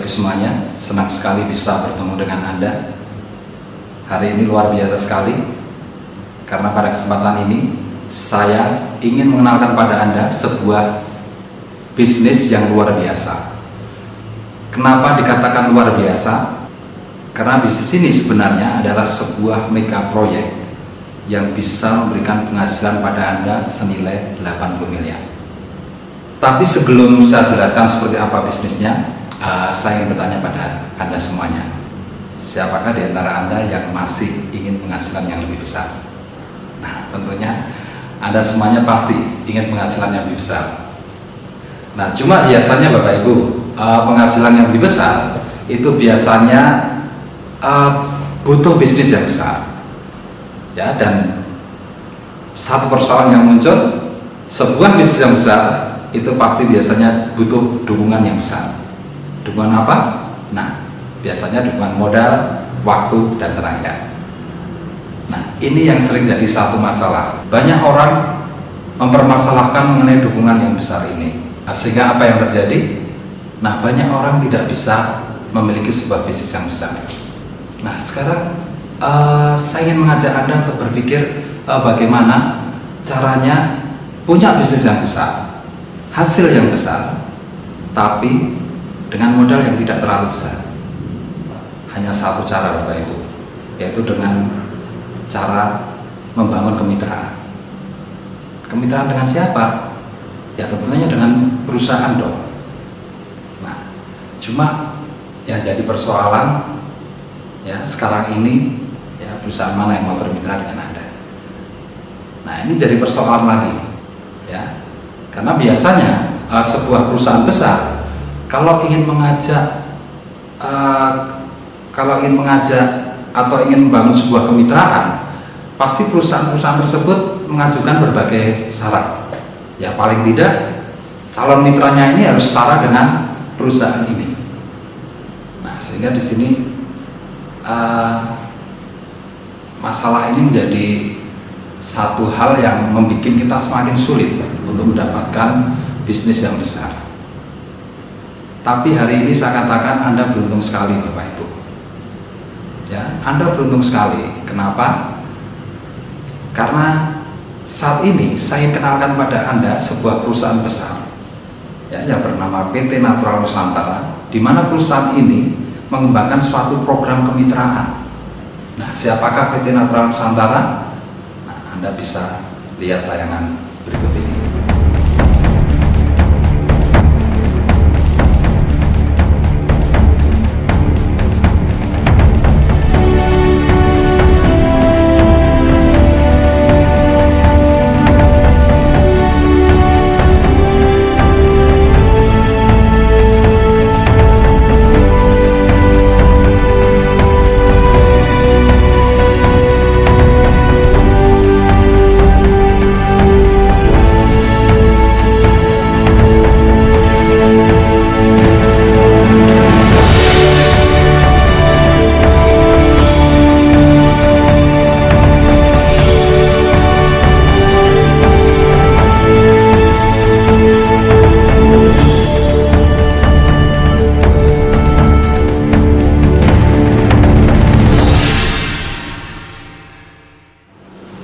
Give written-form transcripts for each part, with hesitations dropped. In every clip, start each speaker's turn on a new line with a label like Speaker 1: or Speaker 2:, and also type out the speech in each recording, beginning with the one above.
Speaker 1: Ibu semuanya, senang sekali bisa bertemu dengan Anda. Hari ini luar biasa sekali, karena pada kesempatan ini saya ingin mengenalkan pada Anda sebuah bisnis yang luar biasa. Kenapa dikatakan luar biasa? Karena bisnis ini sebenarnya adalah sebuah mega proyek yang bisa memberikan penghasilan pada Anda senilai 80 miliar. Tapi sebelum saya jelaskan seperti apa bisnisnya, saya ingin bertanya pada Anda semuanya. Siapakah di antara Anda yang masih ingin penghasilan yang lebih besar? Nah, tentunya Anda semuanya pasti ingin penghasilan yang lebih besar. Nah, cuma biasanya Bapak Ibu, penghasilan yang lebih besar itu biasanya butuh bisnis yang besar. Ya, dan satu persoalan yang muncul, sebuah bisnis yang besar itu pasti biasanya butuh dukungan yang besar. Dukungan apa? Nah, biasanya dukungan modal, waktu, dan tenaga. Nah, ini yang sering jadi satu masalah. Banyak orang mempermasalahkan mengenai dukungan yang besar ini. Nah, sehingga apa yang terjadi? Nah, banyak orang tidak bisa memiliki sebuah bisnis yang besar. Nah, sekarang saya ingin mengajak Anda untuk berpikir bagaimana caranya punya bisnis yang besar, hasil yang besar, tapi dengan modal yang tidak terlalu besar. Hanya satu cara Bapak Ibu, yaitu dengan cara membangun kemitraan. Kemitraan dengan siapa? Ya tentunya dengan perusahaan dong. Nah, cuma yang jadi persoalan ya sekarang ini, ya perusahaan mana yang mau bermitra dengan Anda? Nah, ini jadi persoalan lagi, ya. Karena biasanya sebuah perusahaan besar kalau ingin mengajak atau ingin membangun sebuah kemitraan, pasti perusahaan-perusahaan tersebut mengajukan berbagai syarat. Ya paling tidak calon mitranya ini harus setara dengan perusahaan ini. Nah, sehingga di sini masalah ini menjadi satu hal yang membuat kita semakin sulit untuk mendapatkan bisnis yang besar. Tapi hari ini saya katakan Anda beruntung sekali Bapak Ibu. Ya, Anda beruntung sekali. Kenapa? Karena saat ini saya kenalkan pada Anda sebuah perusahaan besar, ya, yang bernama PT Natural Nusantara, di mana perusahaan ini mengembangkan suatu program kemitraan. Nah, siapakah PT Natural Nusantara? Nah, Anda bisa lihat tayangan berikut ini.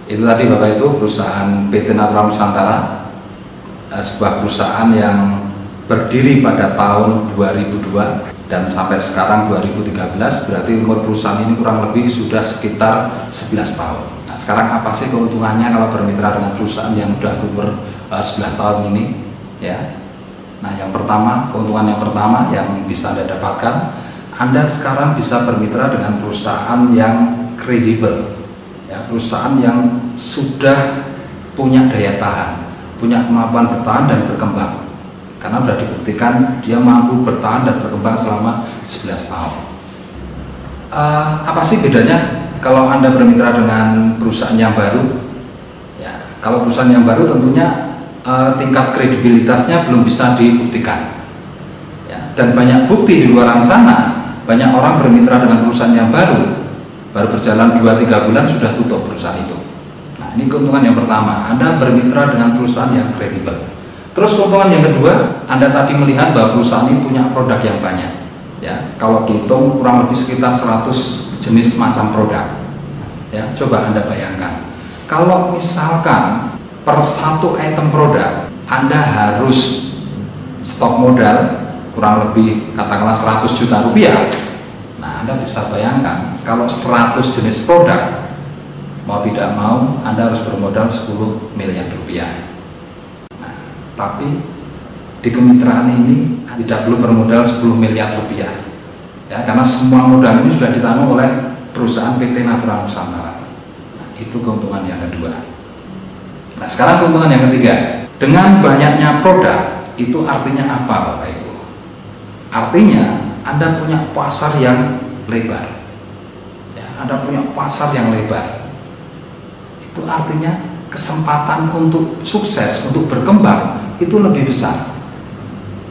Speaker 1: Itu tadi Bapak Ibu perusahaan PT Natural Nusantara, sebuah perusahaan yang berdiri pada tahun 2002 dan sampai sekarang 2013, berarti umur perusahaan ini kurang lebih sudah sekitar 11 tahun. Nah, sekarang apa sih keuntungannya kalau bermitra dengan perusahaan yang sudah umur 11 tahun ini? Ya. Nah, yang pertama, keuntungan yang pertama yang bisa Anda dapatkan, Anda sekarang bisa bermitra dengan perusahaan yang kredibel. Ya, perusahaan yang sudah punya daya tahan, punya kemampuan bertahan dan berkembang, karena sudah dibuktikan dia mampu bertahan dan berkembang selama 11 tahun. Apa sih bedanya kalau Anda bermitra dengan perusahaan yang baru? Ya, kalau perusahaan yang baru tentunya tingkat kredibilitasnya belum bisa dibuktikan, ya, dan banyak bukti di luar sana. Banyak orang bermitra dengan perusahaan yang baru berjalan 2-3 bulan sudah tutup perusahaan itu. Nah, ini keuntungan yang pertama, Anda bermitra dengan perusahaan yang kredibel. Terus keuntungan yang kedua, Anda tadi melihat bahwa perusahaan ini punya produk yang banyak. Ya, kalau dihitung kurang lebih sekitar 100 jenis macam produk. Ya, coba Anda bayangkan. Kalau misalkan per satu item produk Anda harus stok modal kurang lebih katakanlah 100 juta rupiah. Nah, Anda bisa bayangkan kalau 100 jenis produk, mau tidak mau Anda harus bermodal 10 miliar rupiah. Nah, tapi di kemitraan ini tidak perlu bermodal 10 miliar rupiah. Ya, karena semua modal ini sudah ditanggung oleh perusahaan PT Natural Nusantara. Nah, itu keuntungan yang kedua. Nah, sekarang keuntungan yang ketiga. Dengan banyaknya produk, itu artinya apa Bapak Ibu? Artinya Anda punya pasar yang lebar. Ya, Anda punya pasar yang lebar. Itu artinya kesempatan untuk sukses, untuk berkembang itu lebih besar.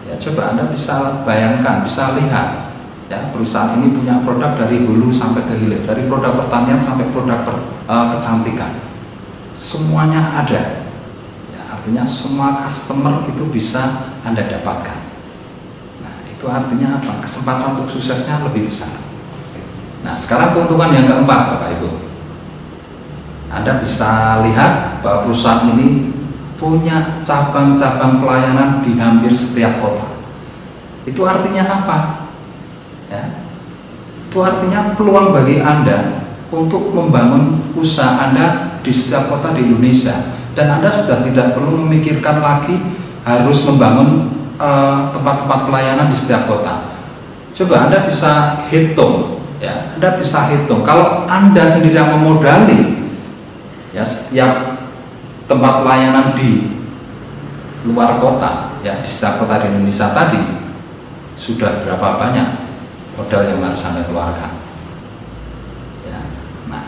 Speaker 1: Ya, coba Anda bisa bayangkan, bisa lihat. Ya, perusahaan ini punya produk dari hulu sampai ke hilir, dari produk pertanian sampai produk kecantikan. Semuanya ada. Ya, artinya semua customer itu bisa Anda dapatkan. Nah, itu artinya apa? Kesempatan untuk suksesnya lebih besar. Nah, sekarang keuntungan yang keempat Bapak Ibu. Anda bisa lihat bahwa perusahaan ini punya cabang-cabang pelayanan di hampir setiap kota. Itu artinya apa? Ya, itu artinya peluang bagi Anda untuk membangun usaha Anda di setiap kota di Indonesia, dan Anda sudah tidak perlu memikirkan lagi harus membangun tempat-tempat pelayanan di setiap kota. Coba Anda bisa hitung, ya, Anda bisa hitung kalau Anda sendiri yang memodali ya setiap tempat pelayanan di luar kota, ya di setiap kota di Indonesia tadi, sudah berapa banyak modal yang harus Anda keluarkan. Ya. Nah,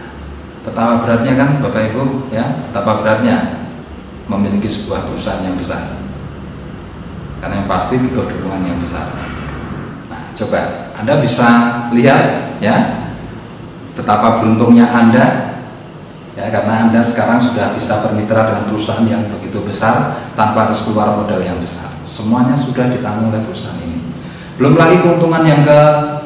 Speaker 1: betapa beratnya kan Bapak Ibu, ya, betapa beratnya memiliki sebuah perusahaan yang besar. Karena yang pasti butuh dukungan yang besar. Nah, coba Anda bisa lihat, ya, betapa beruntungnya Anda, ya, karena Anda sekarang sudah bisa bermitra dengan perusahaan yang begitu besar tanpa harus keluar modal yang besar. Semuanya sudah ditanggung oleh perusahaan ini. Belum lagi keuntungan yang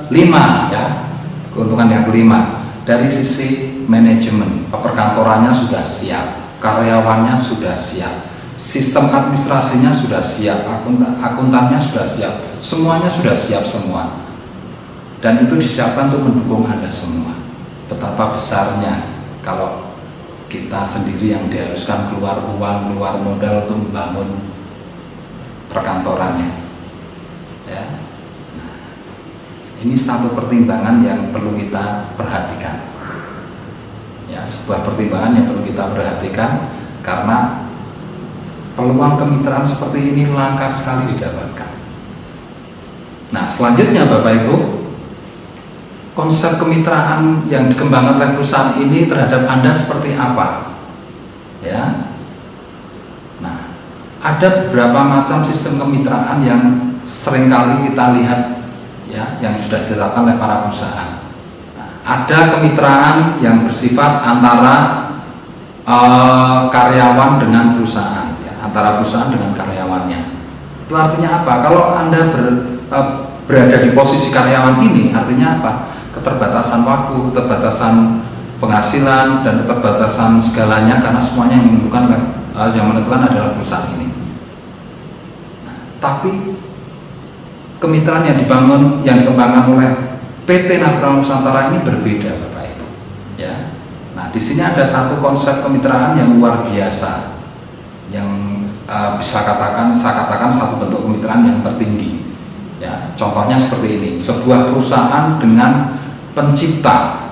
Speaker 1: kelima, ya, keuntungan yang kelima dari sisi manajemen, perkantorannya sudah siap, karyawannya sudah siap, sistem administrasinya sudah siap, akuntannya sudah siap, semuanya sudah siap semua, dan itu disiapkan untuk mendukung Anda semua. Betapa besarnya kalau kita sendiri yang diharuskan keluar uang, keluar modal untuk membangun perkantorannya, ya. Ini satu pertimbangan yang perlu kita perhatikan. Ya, sebuah pertimbangan yang perlu kita perhatikan karena peluang kemitraan seperti ini langka sekali didapatkan. Nah, selanjutnya Bapak Ibu, konsep kemitraan yang dikembangkan oleh perusahaan ini terhadap Anda seperti apa? Ya. Nah, ada beberapa macam sistem kemitraan yang seringkali kita lihat, ya, yang sudah ditetapkan oleh para perusahaan. Nah, ada kemitraan yang bersifat antara karyawan dengan perusahaan, ya, antara perusahaan dengan karyawannya. Itu artinya apa? Kalau Anda berada di posisi karyawan ini, artinya apa? Keterbatasan waktu, keterbatasan penghasilan, dan keterbatasan segalanya, karena semuanya yang menentukan adalah perusahaan ini. Nah, tapi kemitraan yang dikembangkan oleh PT Natural Nusantara ini berbeda Bapak Ibu. Ya. Nah, di sini ada satu konsep kemitraan yang luar biasa, yang saya katakan satu bentuk kemitraan yang tertinggi. Ya, contohnya seperti ini, sebuah perusahaan dengan pencipta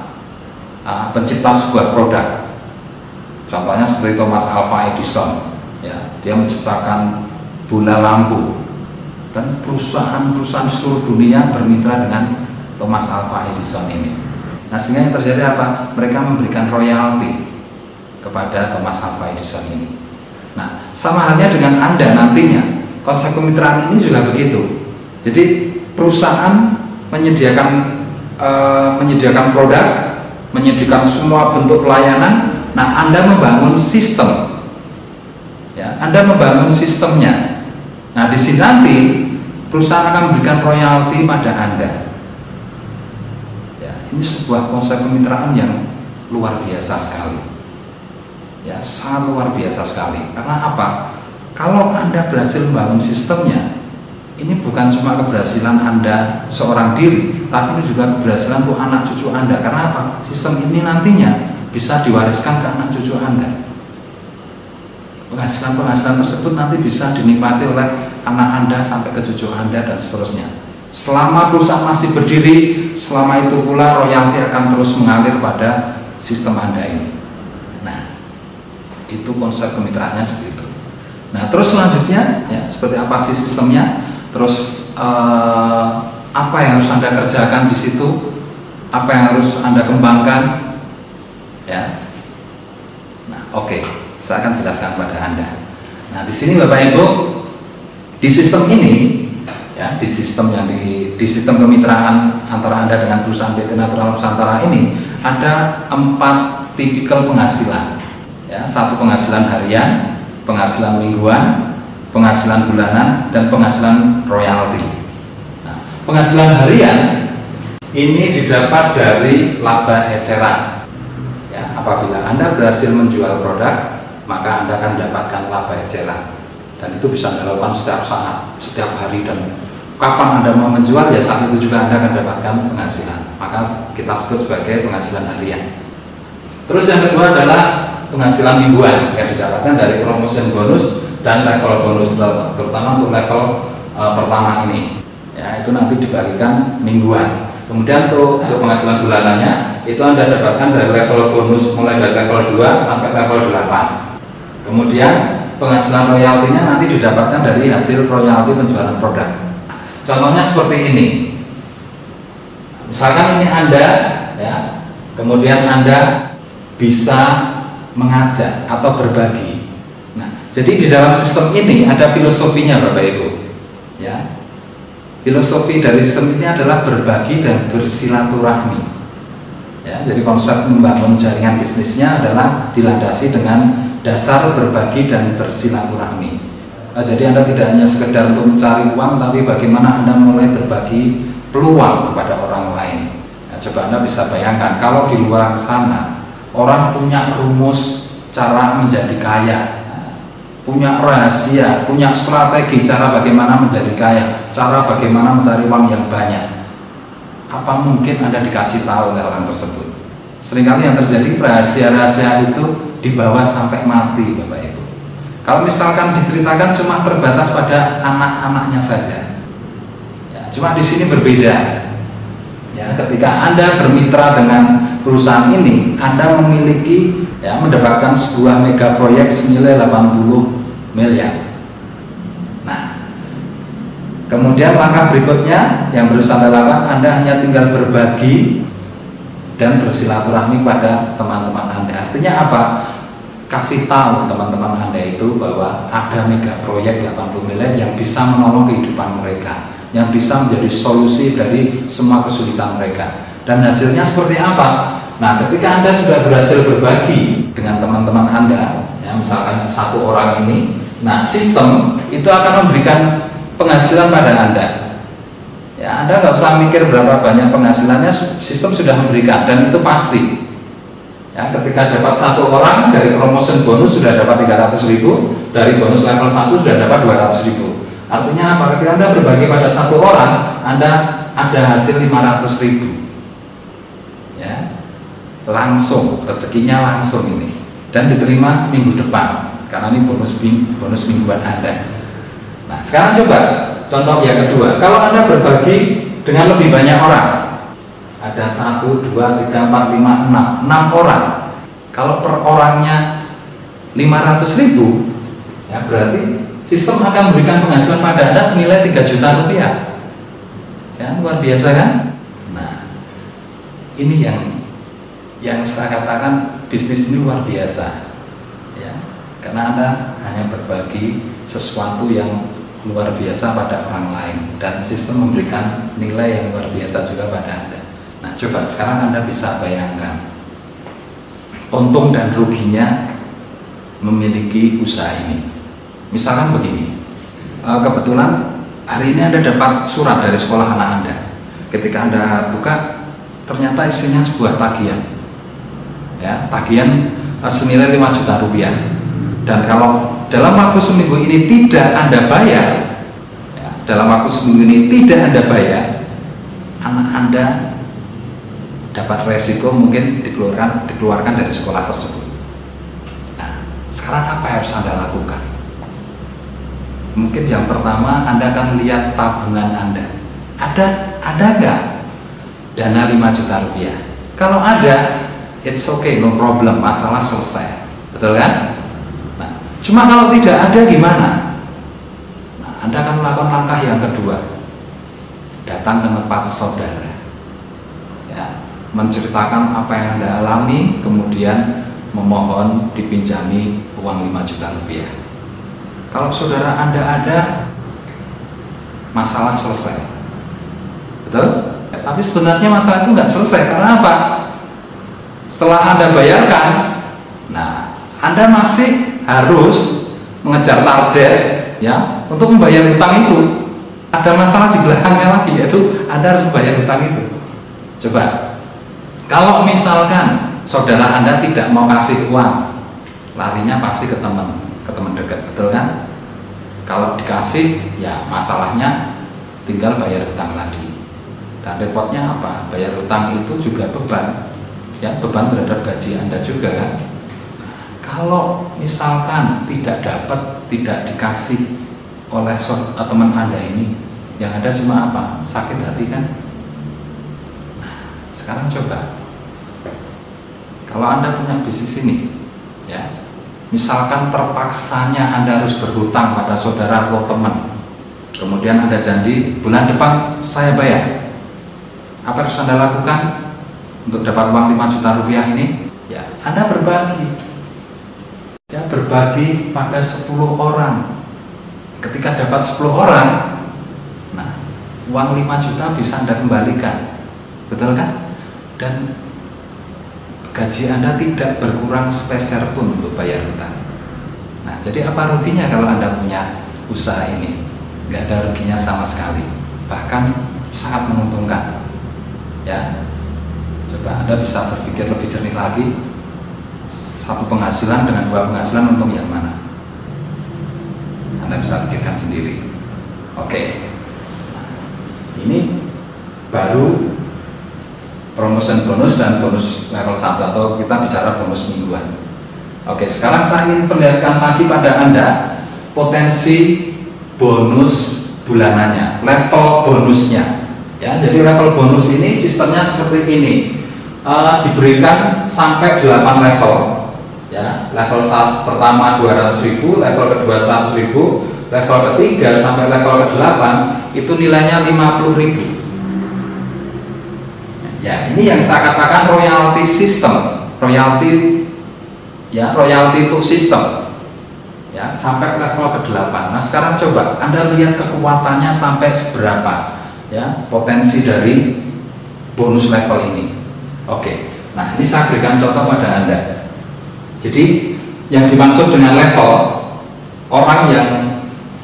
Speaker 1: sebuah produk. Contohnya seperti Thomas Alva Edison. Ya, dia menciptakan bola lampu. Dan perusahaan-perusahaan di seluruh dunia bermitra dengan Thomas Alva Edison ini. Nah, sehingga yang terjadi apa? Mereka memberikan royalti kepada Thomas Alva Edison ini. Nah, sama halnya dengan Anda nantinya, konsep kemitraan ini juga begitu. Jadi perusahaan menyediakan produk, menyediakan semua bentuk pelayanan. Nah, Anda membangun sistem, ya, Anda membangun sistemnya. Nah, di sini nanti perusahaan akan memberikan royalti pada Anda. ini sebuah konsep kemitraan yang luar biasa sekali. Ya, sangat luar biasa sekali. Karena apa? Kalau Anda berhasil membangun sistemnya, ini bukan cuma keberhasilan Anda seorang diri, tapi ini juga keberhasilan untuk anak cucu Anda. Karena apa? Sistem ini nantinya bisa diwariskan ke anak cucu Anda. Penghasilan-penghasilan tersebut nanti bisa dinikmati oleh anak Anda sampai ke cucu Anda dan seterusnya. Selama perusahaan masih berdiri, selama itu pula royalti akan terus mengalir pada sistem Anda ini. Nah, itu konsep kemitraannya seperti itu. Nah, terus selanjutnya, ya, seperti apa sih sistemnya? Terus apa yang harus Anda kerjakan di situ? Apa yang harus Anda kembangkan? Ya. Nah, oke. Saya akan jelaskan pada Anda. Nah, di sini Bapak Ibu, di sistem ini, ya, di sistem kemitraan antara Anda dengan perusahaan PT Natural Nusantara ini ada 4 tipikal penghasilan. Ya, 1 penghasilan harian, penghasilan mingguan, penghasilan bulanan, dan penghasilan royalti. Nah, penghasilan harian ini didapat dari laba eceran. Ya, apabila Anda berhasil menjual produk, maka Anda akan mendapatkan laba eceran, dan itu bisa Anda lakukan setiap saat, setiap hari, dan kapan Anda mau menjual, ya saat itu juga Anda akan mendapatkan penghasilan. Maka kita sebut sebagai penghasilan harian. Terus yang kedua adalah penghasilan mingguan yang didapatkan dari promotion bonus dan level bonus, terutama untuk level pertama ini. Ya, itu nanti dibagikan mingguan. Kemudian untuk penghasilan bulanannya itu Anda dapatkan dari level bonus mulai dari level 2 sampai level 8. Kemudian penghasilan royaltinya nanti didapatkan dari hasil royalti penjualan produk. Contohnya seperti ini. Misalkan ini Anda, ya, kemudian Anda bisa mengajak atau berbagi. Nah, jadi di dalam sistem ini ada filosofinya, Bapak Ibu. Ya, filosofi dari sistem ini adalah berbagi dan bersilaturahmi. Ya, jadi konsep membangun jaringan bisnisnya adalah dilandasi dengan dasar berbagi dan bersilaturahmi. Nah, jadi Anda tidak hanya sekedar untuk mencari uang, tapi bagaimana Anda mulai berbagi peluang kepada orang lain. Nah, coba Anda bisa bayangkan kalau di luar sana orang punya rumus cara menjadi kaya, punya rahasia, punya strategi cara bagaimana menjadi kaya, cara bagaimana mencari uang yang banyak. Apa mungkin Anda dikasih tahu oleh orang tersebut? Seringkali yang terjadi rahasia-rahasia itu dibawa sampai mati, Bapak Ibu. Kalau misalkan diceritakan cuma terbatas pada anak-anaknya saja. Ya, cuma di sini berbeda. Ya, ketika Anda bermitra dengan perusahaan ini, Anda memiliki, ya, mendapatkan sebuah mega proyek senilai 80 miliar. Nah, kemudian langkah berikutnya yang harus Anda lakukan, Anda hanya tinggal berbagi dan bersilaturahmi pada teman-teman Anda. Artinya apa? Kasih tahu teman-teman Anda itu bahwa ada mega proyek 80 miliar yang bisa menolong kehidupan mereka, yang bisa menjadi solusi dari semua kesulitan mereka. Dan hasilnya seperti apa? Nah, ketika Anda sudah berhasil berbagi dengan teman-teman Anda, ya, misalkan 1 orang ini, nah, sistem itu akan memberikan penghasilan pada Anda. Ya, Anda nggak usah mikir berapa banyak penghasilannya, sistem sudah memberikan, dan itu pasti. Ya, ketika dapat 1 orang dari promotion bonus sudah dapat 300.000, dari bonus level 1 sudah dapat 200.000. Artinya apa? Ketika Anda berbagi pada 1 orang, Anda ada hasil 500.000. Ya, langsung rezekinya langsung ini, dan diterima minggu depan karena ini bonus mingguan Anda. Nah, sekarang coba contoh yang kedua. Kalau Anda berbagi dengan lebih banyak orang, ada 1, 2, 3, 4, 5, 6 orang. Kalau per orangnya 500.000, ya berarti sistem akan memberikan penghasilan pada Anda senilai 3 juta rupiah. Ya, luar biasa kan? Nah, ini yang saya katakan bisnis ini luar biasa. Ya, karena Anda hanya berbagi sesuatu yang luar biasa pada orang lain, dan sistem memberikan nilai yang luar biasa juga pada Anda. Nah, coba sekarang Anda bisa bayangkan untung dan ruginya memiliki usaha ini. Misalkan begini, kebetulan hari ini Anda dapat surat dari sekolah anak Anda. Ketika Anda buka, ternyata isinya sebuah tagihan, ya, tagihan senilai 5 juta rupiah. Dan kalau dalam waktu seminggu ini tidak Anda bayar, ya, dalam waktu seminggu ini tidak Anda bayar, anak Anda dapat resiko mungkin dikeluarkan dari sekolah tersebut. Nah, sekarang apa yang harus Anda lakukan? Mungkin yang pertama Anda akan lihat tabungan Anda. Ada nggak dana 5 juta rupiah? Kalau ada, it's okay, no problem, masalah selesai. Betul kan? Nah, cuma kalau tidak ada gimana? Nah, Anda akan melakukan langkah yang kedua. Datang ke tempat saudara, ya, menceritakan apa yang Anda alami, kemudian memohon dipinjami uang 5 juta rupiah. Kalau saudara Anda ada, masalah selesai. Betul? Tapi sebenarnya masalah itu nggak selesai. Karena apa? Setelah Anda bayarkan, nah, Anda masih harus mengejar target, ya, untuk membayar hutang itu. Ada masalah di belakangnya lagi, yaitu Anda harus membayar hutang itu. Coba, kalau misalkan saudara Anda tidak mau kasih uang, larinya pasti ke teman dekat, betul kan? Kalau dikasih, ya masalahnya tinggal bayar hutang tadi. Dan repotnya apa? Bayar hutang itu juga beban, ya, beban terhadap gaji Anda juga kan. Kalau misalkan tidak dapat, tidak dikasih oleh teman Anda ini, yang ada cuma apa? Sakit hati kan? Nah, sekarang coba, kalau Anda punya bisnis ini, ya, misalkan terpaksanya Anda harus berhutang pada saudara atau teman, kemudian Anda janji bulan depan saya bayar. Apa yang harus Anda lakukan untuk dapat uang 5 juta rupiah ini? Ya, Anda berbagi, ya, berbagi pada 10 orang. Ketika dapat 10 orang, nah, uang 5 juta bisa Anda kembalikan, betul kan? Dan gaji Anda tidak berkurang sepeser pun untuk bayar hutang. Nah, jadi apa ruginya kalau Anda punya usaha ini? Nggak ada ruginya sama sekali, bahkan sangat menguntungkan, ya. Coba Anda bisa berpikir lebih jernih lagi, satu penghasilan dengan dua penghasilan, untung yang mana? Anda bisa pikirkan sendiri. Oke, ini baru promotion bonus dan bonus level 1, atau kita bicara bonus mingguan. Oke, sekarang saya ingin perlihatkan lagi pada Anda potensi bonus bulanannya, level bonusnya. Ya, jadi level bonus ini sistemnya seperti ini. Diberikan sampai 8 level. Ya, level pertama 200.000, level kedua 100.000, level ketiga sampai level ke-8 itu nilainya 50.000. Ya, ini yang saya katakan royalty system, royalty, ya, royalty untuk sistem, ya, sampai level ke-8. Nah, sekarang coba Anda lihat kekuatannya sampai seberapa, ya, potensi dari bonus level ini. Oke, nah ini saya berikan contoh pada Anda. Jadi yang dimaksud dengan level, orang yang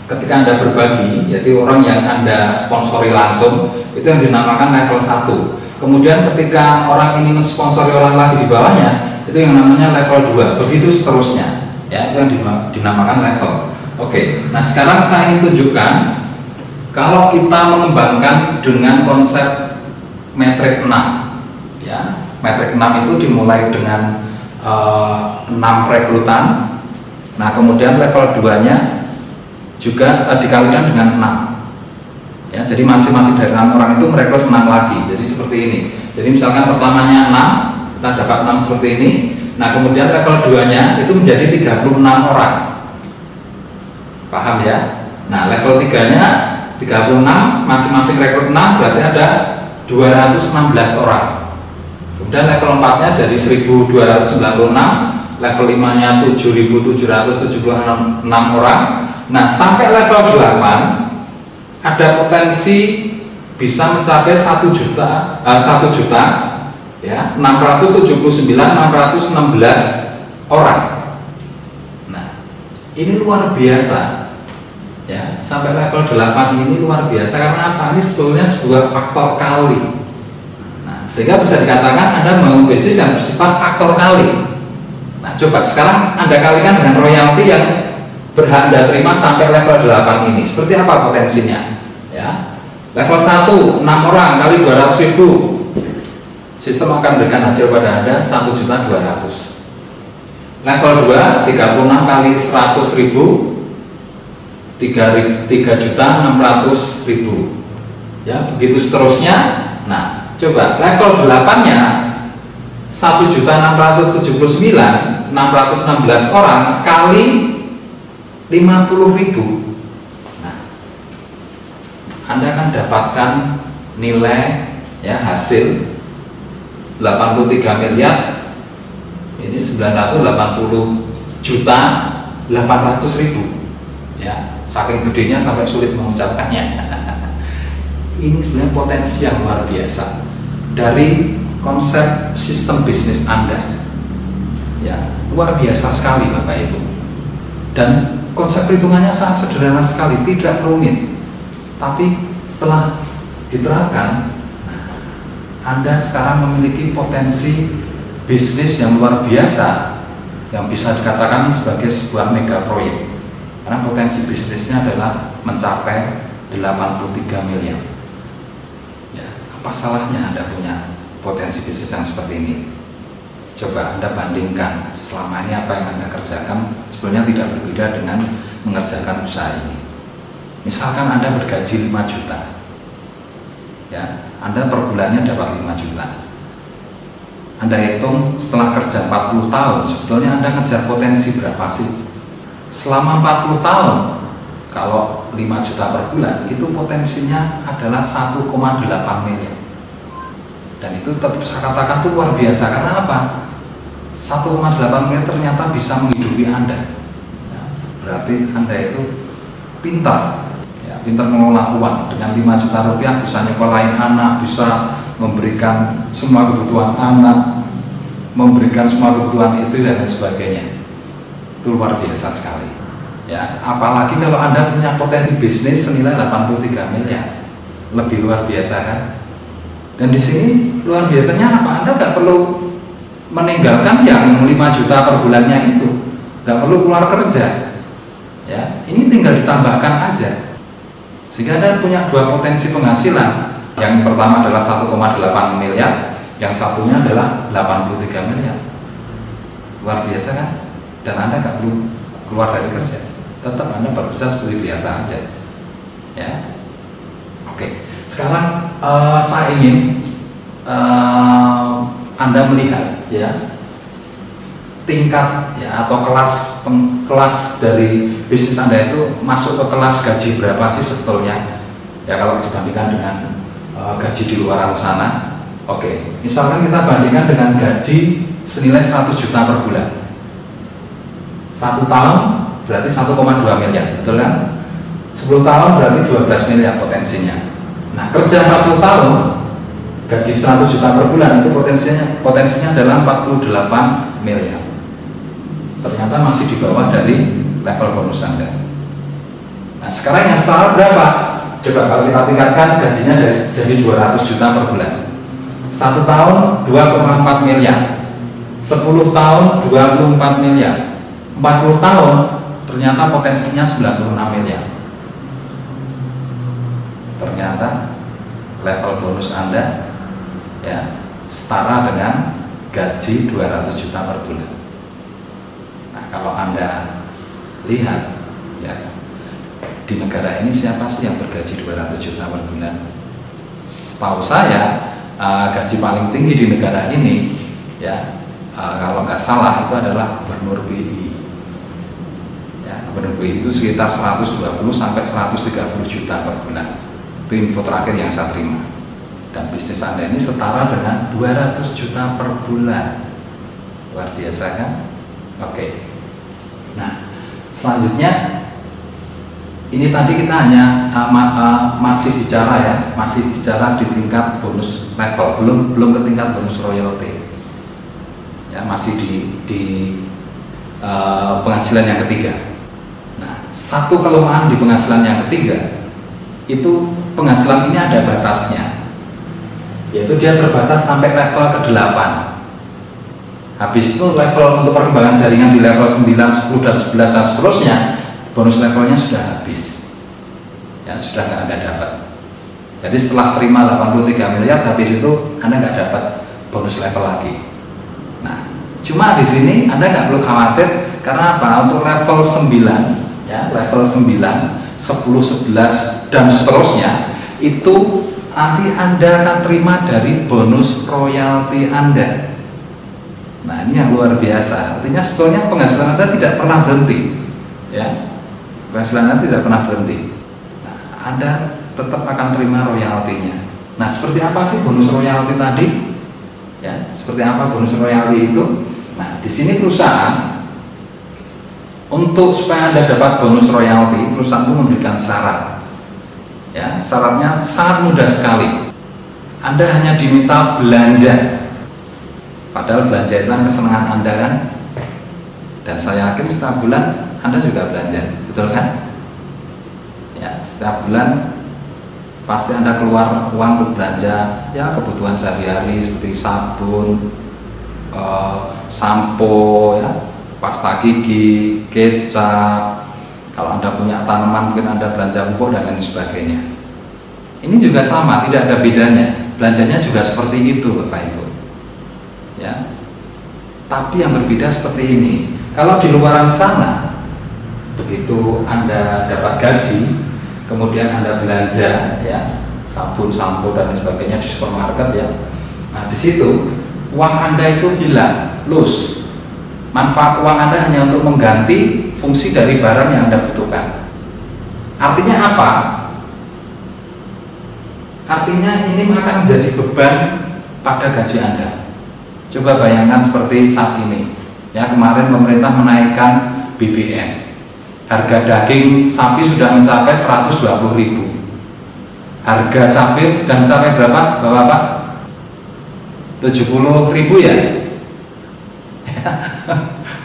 Speaker 1: ketika Anda berbagi, yaitu orang yang Anda sponsori langsung, itu yang dinamakan level 1. Kemudian ketika orang ini mensponsori orang lagi di bawahnya, itu yang namanya level 2. Begitu seterusnya, ya, itu yang dinamakan level. Oke, nah sekarang saya ingin tunjukkan kalau kita mengembangkan dengan konsep metrik 6. Ya, metrik 6 itu dimulai dengan 6 rekrutan. Nah, kemudian level 2-nya juga dikalikan dengan 6. Ya, jadi masing-masing dari 6 orang itu merekrut 6 lagi. Jadi seperti ini. Jadi misalkan pertamanya 6, kita dapat 6 seperti ini. Nah, kemudian level 2-nya itu menjadi 36 orang. Paham ya? Nah, level 3-nya 36, masing-masing rekrut 6, berarti ada 216 orang. Kemudian level 4-nya jadi 1296, level 5-nya 7776 orang. Nah, sampai level 8 ada potensi bisa mencapai 1 juta ya, 679.616 orang. Nah, ini luar biasa. Ya, sampai level 8 ini luar biasa karena apa? Ini sebetulnya sebuah faktor kali. Nah, sehingga bisa dikatakan Anda membangun bisnis yang bersifat faktor kali. Nah, coba sekarang Anda kalikan dengan royalti yang berhak Anda terima sampai level 8 ini. Seperti apa potensinya? Ya. Level 1, 6 orang kali 200.000. Sistem akan memberikan hasil pada Anda 1.200.000. Level 2, 36 kali 100.000, 3.600.000. Ya, begitu seterusnya. Nah, coba level 8-nya 1.679.616 orang kali 50.000. Nah, Anda akan dapatkan nilai ya hasil 83 miliar. Ini 980.800.000. Ya, saking gedenya sampai sulit mengucapkannya. Ini sebenarnya potensi yang luar biasa dari konsep sistem bisnis Anda. Ya, luar biasa sekali Bapak Ibu. Dan konsep perhitungannya sangat sederhana sekali, tidak rumit. Tapi setelah diterapkan, Anda sekarang memiliki potensi bisnis yang luar biasa yang bisa dikatakan sebagai sebuah mega proyek. Karena potensi bisnisnya adalah mencapai 83 miliar. Ya, apa salahnya Anda punya potensi bisnis yang seperti ini? Coba Anda bandingkan selama ini apa yang Anda kerjakan sebenarnya tidak berbeda dengan mengerjakan usaha ini. Misalkan Anda bergaji 5 juta, ya, Anda per bulannya dapat 5 juta. Anda hitung setelah kerja 40 tahun, sebetulnya Anda ngejar potensi berapa sih? Selama 40 tahun, kalau 5 juta per bulan, itu potensinya adalah 1,8 miliar. Dan itu tetap saya katakan itu luar biasa. Karena apa? 1,8 miliar ternyata bisa menghidupi Anda. Ya, berarti Anda itu pintar, ya, pintar mengelola uang. Dengan 5 juta rupiah bisa nyekolahin anak, bisa memberikan semua kebutuhan anak, memberikan semua kebutuhan istri dan lain sebagainya. Itu luar biasa sekali. Ya, apalagi kalau Anda punya potensi bisnis senilai 83 miliar, lebih luar biasa kan? Dan di sini luar biasanya apa? Anda nggak perlu meninggalkan yang 5 juta per bulannya itu, nggak perlu keluar kerja. Ya, ini tinggal ditambahkan aja. Sehingga Anda punya dua potensi penghasilan. Yang pertama adalah 1,8 miliar, yang satunya adalah 83 miliar. Luar biasa kan? Dan Anda nggak perlu keluar dari kerja, tetap Anda bekerja seperti biasa aja. Ya, oke. Sekarang saya ingin Anda melihat ya tingkat ya atau kelas dari bisnis Anda itu masuk ke kelas gaji berapa sih sebetulnya? Ya kalau dibandingkan dengan gaji di luar sana. Oke, misalkan kita bandingkan dengan gaji senilai 100 juta per bulan. 1 tahun berarti 1,2 miliar, betul kan? 10 tahun berarti 12 miliar potensinya. Nah, kerja 40 tahun, gaji 100 juta per bulan itu potensinya adalah 48 miliar. Ternyata masih di bawah dari level bonus Anda. Nah, sekarang yang setara berapa? Coba kalau kita tingkatkan gajinya jadi 200 juta per bulan. 1 tahun 2,4 miliar. 10 tahun 24 miliar. 40 tahun ternyata potensinya 96 miliar. Ternyata level bonus Anda ya setara dengan gaji 200 juta per bulan. Nah, kalau Anda lihat ya di negara ini siapa sih yang bergaji 200 juta per bulan? Setahu saya gaji paling tinggi di negara ini ya kalau nggak salah itu adalah gubernur BI. Gubernur BI itu sekitar 120 sampai 130 juta per bulan. Itu info terakhir yang saya terima. Dan bisnis Anda ini setara dengan 200 juta per bulan. Luar biasa kan? Oke. Nah, selanjutnya ini tadi kita hanya masih bicara di tingkat bonus level, belum ke tingkat bonus royalty. Ya, masih di penghasilan yang ketiga. Satu kelemahan di penghasilan yang ketiga itu penghasilan ini ada batasnya. yaitu dia terbatas sampai level ke-8. Habis itu level untuk perkembangan jaringan di level 9, 10, dan 11 dan seterusnya, bonus levelnya sudah habis, ya sudah nggak Anda dapat. Jadi setelah terima 83 miliar, habis itu Anda nggak dapat bonus level lagi. Nah, cuma di sini Anda nggak perlu khawatir, karena apa? Untuk level 9, ya level 9, 10, 11 dan seterusnya, itu nanti Anda akan terima dari bonus royalti Anda. Nah, ini yang luar biasa. Artinya sebetulnya penghasilan Anda tidak pernah berhenti, ya. Penghasilan Anda tidak pernah berhenti. Nah, Anda tetap akan terima royaltinya. Nah, seperti apa sih bonus royalti tadi? Ya, seperti apa bonus royalti itu? Nah, di sini perusahaan untuk supaya Anda dapat bonus royalti, perusahaan itu memberikan syarat. Ya, syaratnya sangat mudah sekali. Anda hanya diminta belanja. Padahal belanja itu kan kesenangan Anda kan? Dan saya yakin setiap bulan Anda juga belanja, betul kan? Ya, setiap bulan pasti Anda keluar uang untuk belanja, ya kebutuhan sehari-hari seperti sabun, sampo, ya, pasta gigi, kecap. Kalau Anda punya tanaman mungkin Anda belanja pupuk dan lain sebagainya. Ini juga sama, tidak ada bedanya. Belanjanya juga seperti itu, Bapak Ibu. Ya. Tapi yang berbeda seperti ini. Kalau di luaran sana, begitu Anda dapat gaji, kemudian Anda belanja, ya, sabun, sampo dan lain sebagainya di supermarket, ya. Nah, di situ uang Anda itu hilang, loss. Manfaat uang Anda hanya untuk mengganti fungsi dari barang yang Anda butuhkan. Artinya apa? Artinya ini akan menjadi beban pada gaji Anda. Coba bayangkan seperti saat ini, ya, kemarin pemerintah menaikkan BBM. Harga daging sapi sudah mencapai 120.000. Harga cabai dan mencapai berapa, Bapak-bapak? 70.000 ya.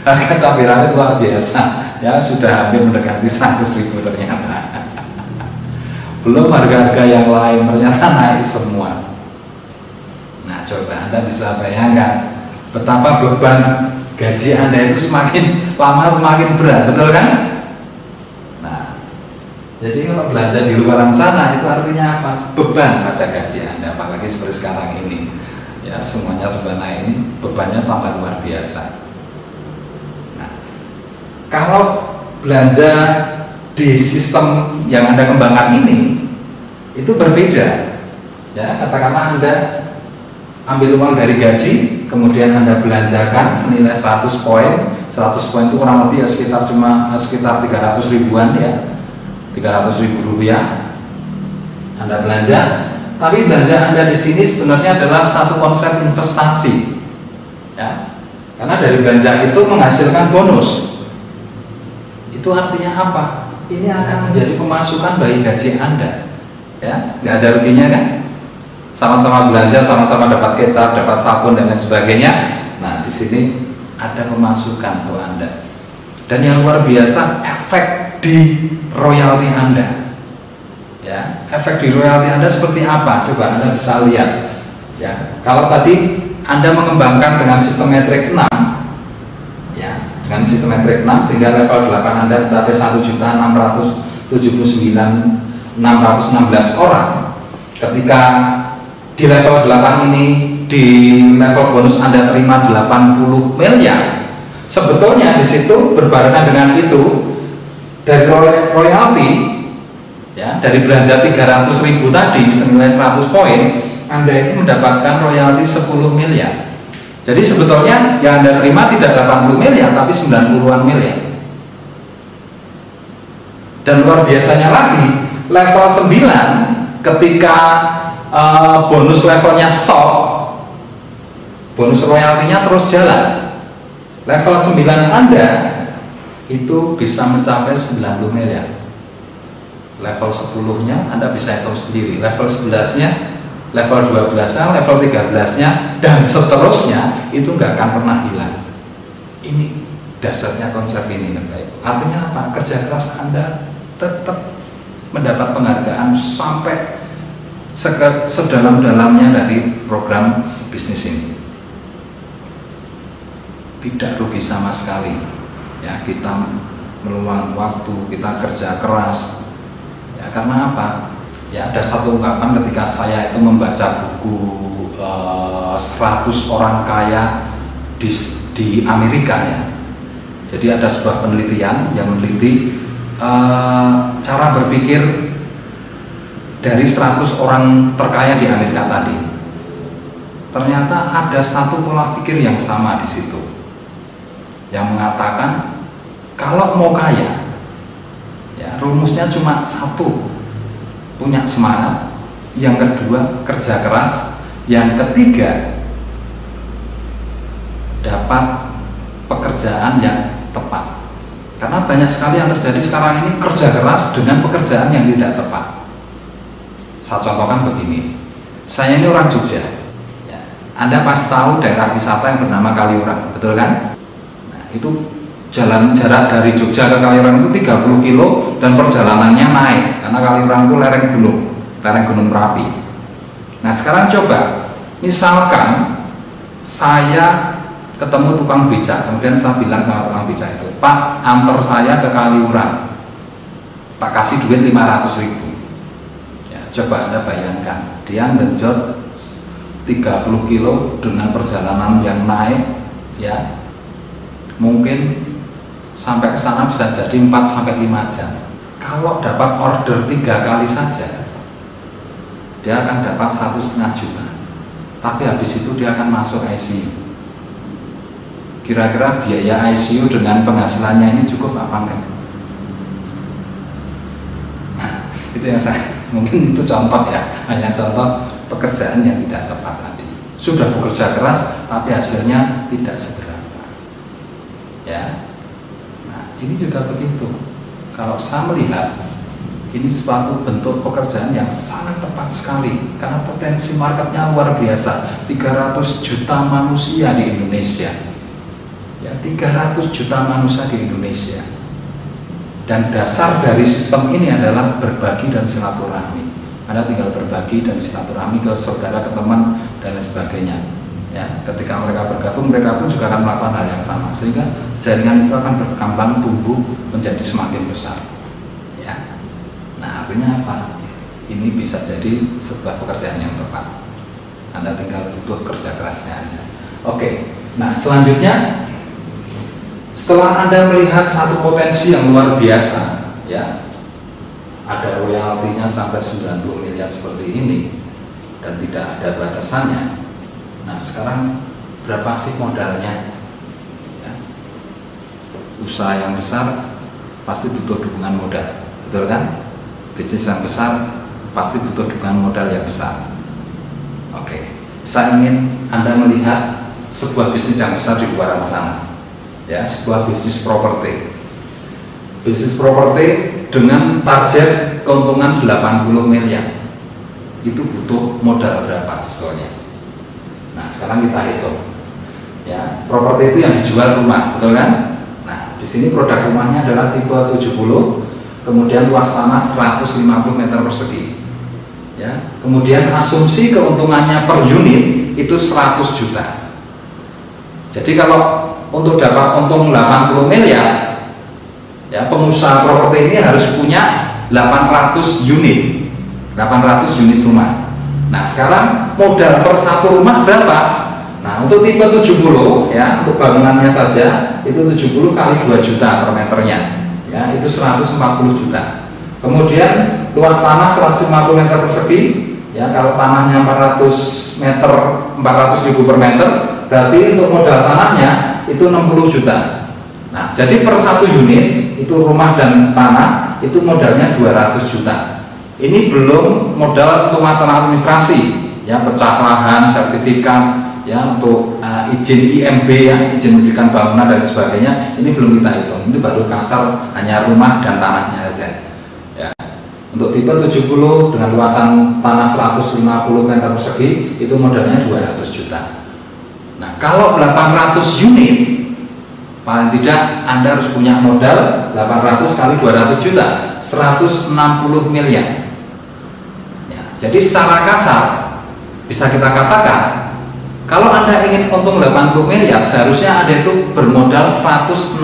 Speaker 1: Harga cabai rawit luar biasa, ya sudah hampir mendekati 100.000 ternyata. Belum harga-harga yang lain ternyata naik semua. Nah, coba Anda bisa bayangkan betapa beban gaji Anda itu semakin lama semakin berat, betul kan? Nah, jadi kalau belanja di luar sana itu artinya apa? Beban pada gaji Anda, apalagi seperti sekarang ini. Ya, semuanya sudah naik, ini bebannya tambah luar biasa. Nah, kalau belanja di sistem yang Anda kembangkan ini itu berbeda. Ya, katakanlah Anda ambil uang dari gaji, kemudian Anda belanjakan senilai 100 poin. 100 poin itu kurang lebih ya sekitar 300 ribuan, ya, 300.000 rupiah Anda belanja. Tapi belanja Anda di sini sebenarnya adalah satu konsep investasi, ya, karena dari belanja itu menghasilkan bonus. Itu artinya apa? Ini akan menjadi pemasukan bagi gaji Anda, ya, nggak ada ruginya kan? Sama-sama belanja, sama-sama dapat kecap, dapat sabun dan lain sebagainya. Nah, di sini ada pemasukan untuk Anda. Dan yang luar biasa, efek di royalti Anda. Ya, efek di royalti Anda seperti apa? Coba Anda bisa lihat. Ya, kalau tadi Anda mengembangkan dengan sistem metrik 6, ya, dengan sistem metrik 6 sehingga level 8 Anda mencapai 1.679.616 orang. Ketika di level 8 ini, di level bonus Anda terima 80 miliar. Sebetulnya di situ berbarengan dengan itu dari royalti, ya, dari belanja 300.000 tadi senilai 100 poin, Anda ini mendapatkan royalti 10 miliar. Jadi sebetulnya yang Anda terima tidak 80 miliar tapi 90-an miliar. Dan luar biasanya lagi, level 9 ketika bonus levelnya stop, bonus royaltinya terus jalan. Level 9 Anda itu bisa mencapai 90 miliar. Level 10-nya Anda bisa hitung sendiri, level 11-nya, level 12-nya, level 13-nya, dan seterusnya itu nggak akan pernah hilang. Ini dasarnya konsep ini, artinya apa? Kerja keras Anda tetap mendapat penghargaan sampai sedalam-dalamnya dari program bisnis ini. Tidak rugi sama sekali ya, kita meluangkan waktu, kita kerja keras ya. Karena apa ya, ada satu ungkapan ketika saya itu membaca buku 100 orang kaya di Amerika ya. Jadi ada sebuah penelitian yang meneliti cara berpikir dari 100 orang terkaya di Amerika tadi. Ternyata ada satu pola pikir yang sama di situ, yang mengatakan kalau mau kaya ya rumusnya cuma satu, punya semangat, yang kedua kerja keras, yang ketiga dapat pekerjaan yang tepat. Karena banyak sekali yang terjadi sekarang ini, kerja keras dengan pekerjaan yang tidak tepat. Saya contohkan begini, saya ini orang Jogja ya. Anda pasti tahu daerah wisata yang bernama Kaliurang, betul kan? Nah, itu jalan jarak dari Jogja ke Kaliurang itu 30 kilo dan perjalanannya naik, karena Kaliurang itu lereng gunung Merapi. Nah sekarang coba, misalkan saya ketemu tukang becak, kemudian saya bilang sama tukang becak itu, Pak, antar saya ke Kaliurang, tak kasih duit 500.000. Ya, coba Anda bayangkan, dia ngenjot 30 kilo dengan perjalanan yang naik ya, mungkin sampai ke sana bisa jadi 4-5 jam. Kalau dapat order 3 kali saja, dia akan dapat 1,5 juta. Tapi habis itu dia akan masuk ICU. Kira-kira biaya ICU dengan penghasilannya ini cukup apa enggak? Nah, itu yang saya mungkin itu contoh ya, hanya contoh pekerjaan yang tidak tepat tadi. Sudah bekerja keras, tapi hasilnya tidak seberapa. Ya. Ini juga begitu. Kalau saya melihat ini suatu bentuk pekerjaan yang sangat tepat sekali, karena potensi marketnya luar biasa. 300 juta manusia di Indonesia ya, 300 juta manusia di Indonesia, dan dasar dari sistem ini adalah berbagi dan silaturahmi. Anda tinggal berbagi dan silaturahmi ke saudara, ke teman, dan lain sebagainya ya. Ketika mereka bergabung, mereka pun juga akan melakukan hal yang sama, sehingga jaringan itu akan berkembang, tumbuh menjadi semakin besar ya. Nah artinya apa? Ini bisa jadi sebuah pekerjaan yang tepat. Anda tinggal butuh kerja kerasnya aja. Oke, nah selanjutnya, setelah Anda melihat satu potensi yang luar biasa ya, ada royaltinya sampai 90 miliar seperti ini dan tidak ada batasannya. Nah sekarang berapa sih modalnya? Usaha yang besar pasti butuh dukungan modal, betul kan? Bisnis yang besar pasti butuh dukungan modal yang besar. Oke, saya ingin Anda melihat sebuah bisnis yang besar di luar sana ya, sebuah bisnis properti. Bisnis properti dengan target keuntungan 80 miliar itu butuh modal berapa sebetulnya? Nah sekarang kita hitung ya, properti itu yang dijual rumah, betul kan? Di sini produk rumahnya adalah tipe 70, kemudian luas tanah 150 meter persegi. Ya, kemudian asumsi keuntungannya per unit itu 100 juta. Jadi kalau untuk dapat untung 80 miliar, ya pengusaha properti ini harus punya 800 unit, 800 unit rumah. Nah sekarang modal per satu rumah berapa? Nah untuk tipe 70 ya, untuk bangunannya saja itu 70 kali 2 juta per meternya ya, itu 140 juta. Kemudian luas tanah 150 meter persegi ya, kalau tanahnya 400 meter, 400.000 per meter, berarti untuk modal tanahnya itu 60 juta. Nah jadi per satu unit itu rumah dan tanah itu modalnya 200 juta. Ini belum modal untuk masalah administrasi ya, pecah lahan, sertifikat ya, untuk izin IMB ya, izin mendirikan bangunan dan sebagainya, ini belum kita hitung. Itu baru kasar hanya rumah dan tanahnya saja ya. Untuk tipe 70 dengan luasan tanah 150 meter persegi itu modalnya 200 juta. Nah kalau 800 unit, paling tidak Anda harus punya modal 800 kali 200 juta, 160 miliar ya. jadi secara kasar bisa kita katakan, kalau Anda ingin untung 80 miliar, seharusnya Anda itu bermodal 160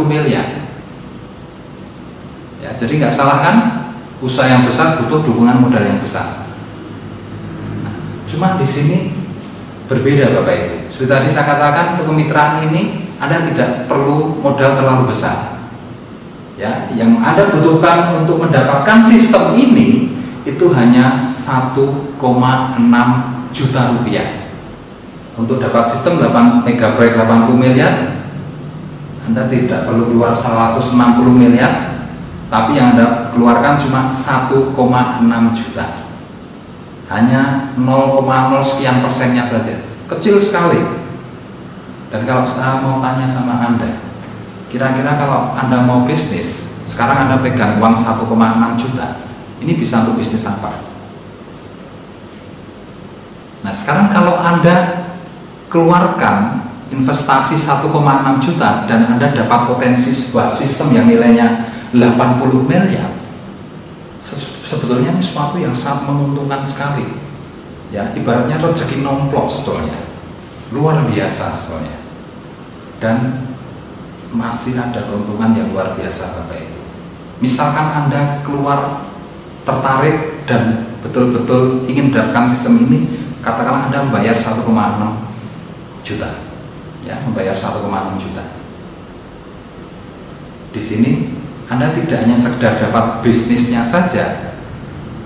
Speaker 1: miliar. Ya, jadi nggak salah kan? Usaha yang besar butuh dukungan modal yang besar. Nah, cuma di sini berbeda Bapak Ibu. Seperti tadi saya katakan, untuk kemitraan ini Anda tidak perlu modal terlalu besar. Ya, yang Anda butuhkan untuk mendapatkan sistem ini itu hanya 1,6 juta rupiah. Untuk dapat sistem 8 megabyte 80 miliar, Anda tidak perlu keluar 160 miliar, tapi yang Anda keluarkan cuma 1,6 juta. Hanya 0,0 sekian persennya saja, kecil sekali. Dan kalau saya mau tanya sama Anda, kira-kira kalau Anda mau bisnis, sekarang Anda pegang uang 1,6 juta, ini bisa untuk bisnis apa? Nah, sekarang kalau Anda keluarkan investasi 1,6 juta dan Anda dapat potensi sebuah sistem yang nilainya 80 miliar, sebetulnya ini sesuatu yang sangat menguntungkan sekali. Ya, ibaratnya rezeki nomplok sebetulnya, luar biasa sebetulnya. Dan masih ada keuntungan yang luar biasa Bapak Ibu. Misalkan Anda keluar tertarik dan betul-betul ingin mendapatkan sistem ini, katakanlah Anda membayar 1,6 juta, ya, membayar 1,6 juta. Di sini Anda tidak hanya sekedar dapat bisnisnya saja,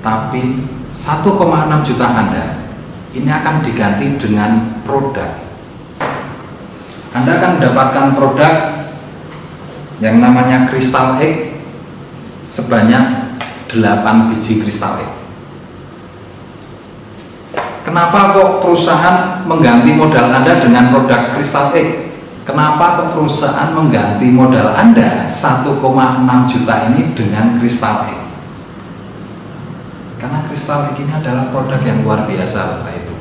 Speaker 1: tapi 1,6 juta Anda ini akan diganti dengan produk. Anda akan mendapatkan produk yang namanya Crystal Egg sebanyak 8 biji Crystal Egg. Kenapa kok perusahaan mengganti modal Anda dengan produk Crystal Egg? Kenapa kok perusahaan mengganti modal Anda 1,6 juta ini dengan Crystal Egg? Karena Crystal Egg ini adalah produk yang luar biasa Bapak Ibu.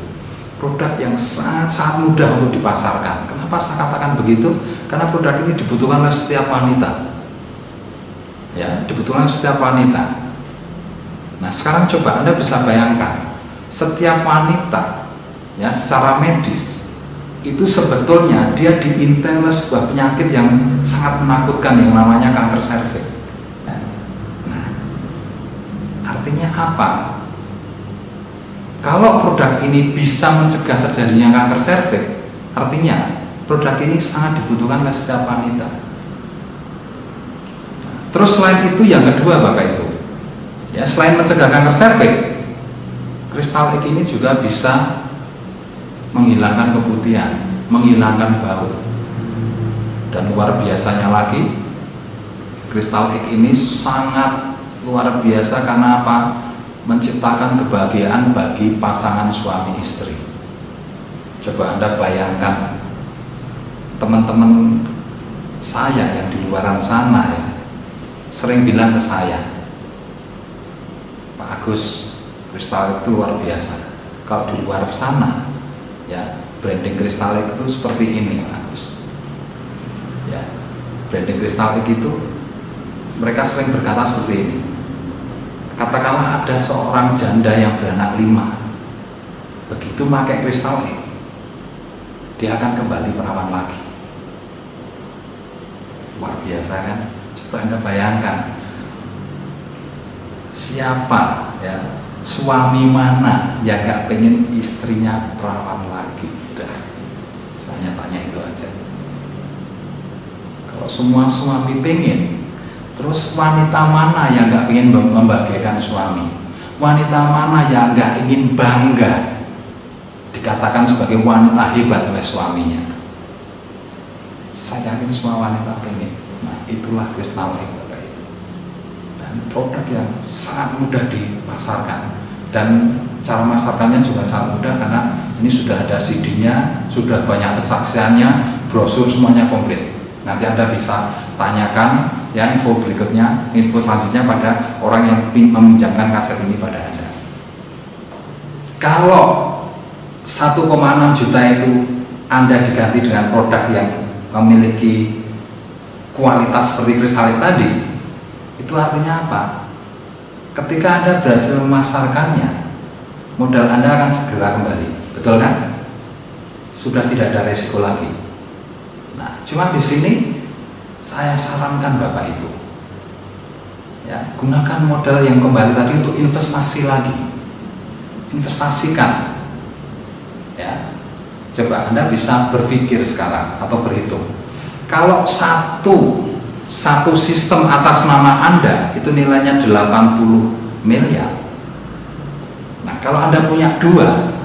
Speaker 1: Produk yang sangat mudah untuk dipasarkan. Kenapa saya katakan begitu? Karena produk ini dibutuhkan oleh setiap wanita. Ya, dibutuhkan oleh setiap wanita. Nah, sekarang coba Anda bisa bayangkan, setiap wanita ya secara medis itu sebetulnya dia diintai oleh sebuah penyakit yang sangat menakutkan yang namanya kanker serviks. Nah, artinya apa? Kalau produk ini bisa mencegah terjadinya kanker serviks, artinya produk ini sangat dibutuhkan oleh setiap wanita. Terus selain itu yang kedua Bapak Ibu, ya, selain mencegah kanker serviks, Crystal Egg ini juga bisa menghilangkan keputihan, menghilangkan bau. Dan luar biasanya lagi, Crystal Egg ini sangat luar biasa karena apa? Menciptakan kebahagiaan bagi pasangan suami istri. Coba Anda bayangkan, teman-teman saya yang di luaran sana ya, sering bilang ke saya, Pak Agus, Crystal Egg itu luar biasa. Kalau di luar sana ya, branding Crystal Egg itu seperti ini Pak Agus. Ya, branding Crystal Egg itu mereka sering berkata seperti ini. Katakanlah ada seorang janda yang beranak 5, begitu pakai Crystal Egg, dia akan kembali perawan lagi. Luar biasa kan? Coba Anda bayangkan, siapa ya, suami mana yang gak pengen istrinya perawan lagi? Udah, saya tanya itu aja. Kalau semua suami pengen, terus wanita mana yang gak pengen membahagiakan suami? Wanita mana yang gak ingin bangga dikatakan sebagai wanita hebat oleh suaminya? Saya yakin semua wanita pengen. Nah, itulah Crystal Egg Bapak Ibu. Dan produk yang sangat mudah dipasarkan, dan cara masarkannya juga sangat mudah karena ini sudah ada CD-nya, sudah banyak kesaksiannya, brosur semuanya komplit. Nanti Anda bisa tanyakan ya info berikutnya, info selanjutnya pada orang yang meminjamkan kaset ini pada Anda. Kalau 1,6 juta itu Anda diganti dengan produk yang memiliki kualitas seperti Crystal Egg tadi, itu artinya apa? Ketika Anda berhasil memasarkannya, modal Anda akan segera kembali, betul kan? Sudah tidak ada resiko lagi. Nah, cuma di sini saya sarankan Bapak Ibu, ya, gunakan modal yang kembali tadi untuk investasi lagi, investasikan, ya. Coba Anda bisa berpikir sekarang atau berhitung, kalau satu sistem atas nama Anda itu nilainya 80 miliar. Nah, kalau Anda punya dua,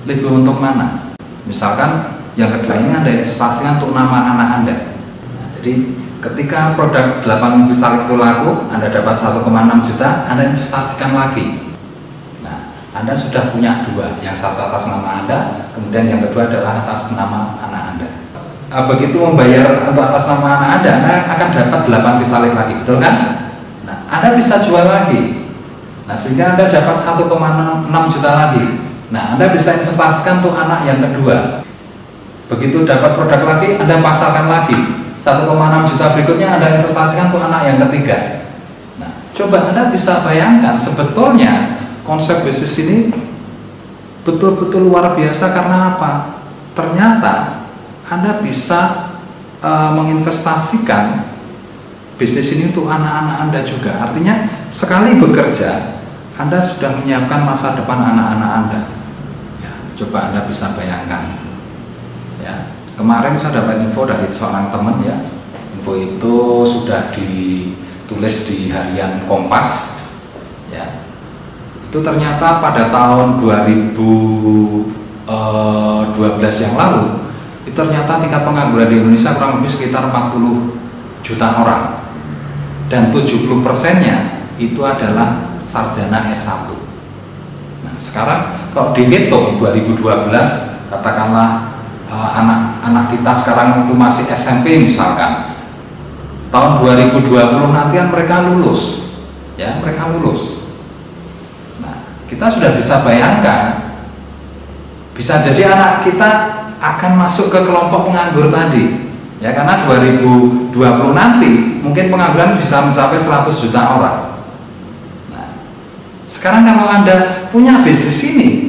Speaker 1: lebih untung mana? Misalkan yang kedua ini Anda investasikan untuk nama anak Anda. Nah, jadi ketika produk 8 pisalik itu laku, Anda dapat 1,6 juta, Anda investasikan lagi. Nah, Anda sudah punya dua, yang satu atas nama Anda, kemudian yang kedua adalah atas nama anak Anda. Begitu membayar untuk atas nama anak Anda akan dapat 8 pisalik lagi, betul kan? Nah, Anda bisa jual lagi. Nah, sehingga Anda dapat 1,6 juta lagi. Nah, Anda bisa investasikan untuk anak yang kedua. Begitu dapat produk lagi, Anda pasarkan lagi. 1,6 juta berikutnya Anda investasikan untuk anak yang ketiga. Nah, coba Anda bisa bayangkan sebetulnya konsep bisnis ini betul-betul luar biasa. Karena apa? Ternyata Anda bisa menginvestasikan bisnis ini untuk anak-anak Anda juga. Artinya sekali bekerja, Anda sudah menyiapkan masa depan anak-anak Anda. Ya, coba Anda bisa bayangkan. Ya, kemarin saya dapat info dari seorang teman, ya. Info itu sudah ditulis di harian Kompas. Ya, itu ternyata pada tahun 2012 yang lalu, itu ternyata tingkat pengangguran di Indonesia kurang lebih sekitar 40 juta orang, dan 70%-nya itu adalah sarjana S1. Nah, sekarang kalau dihitung 2012, katakanlah anak-anak kita sekarang itu masih SMP misalkan, tahun 2020 nanti mereka lulus, ya, mereka lulus. Nah, kita sudah bisa bayangkan, bisa jadi anak kita akan masuk ke kelompok penganggur tadi, ya, karena 2020 nanti mungkin pengangguran bisa mencapai 100 juta orang. Nah, sekarang kalau Anda punya bisnis ini,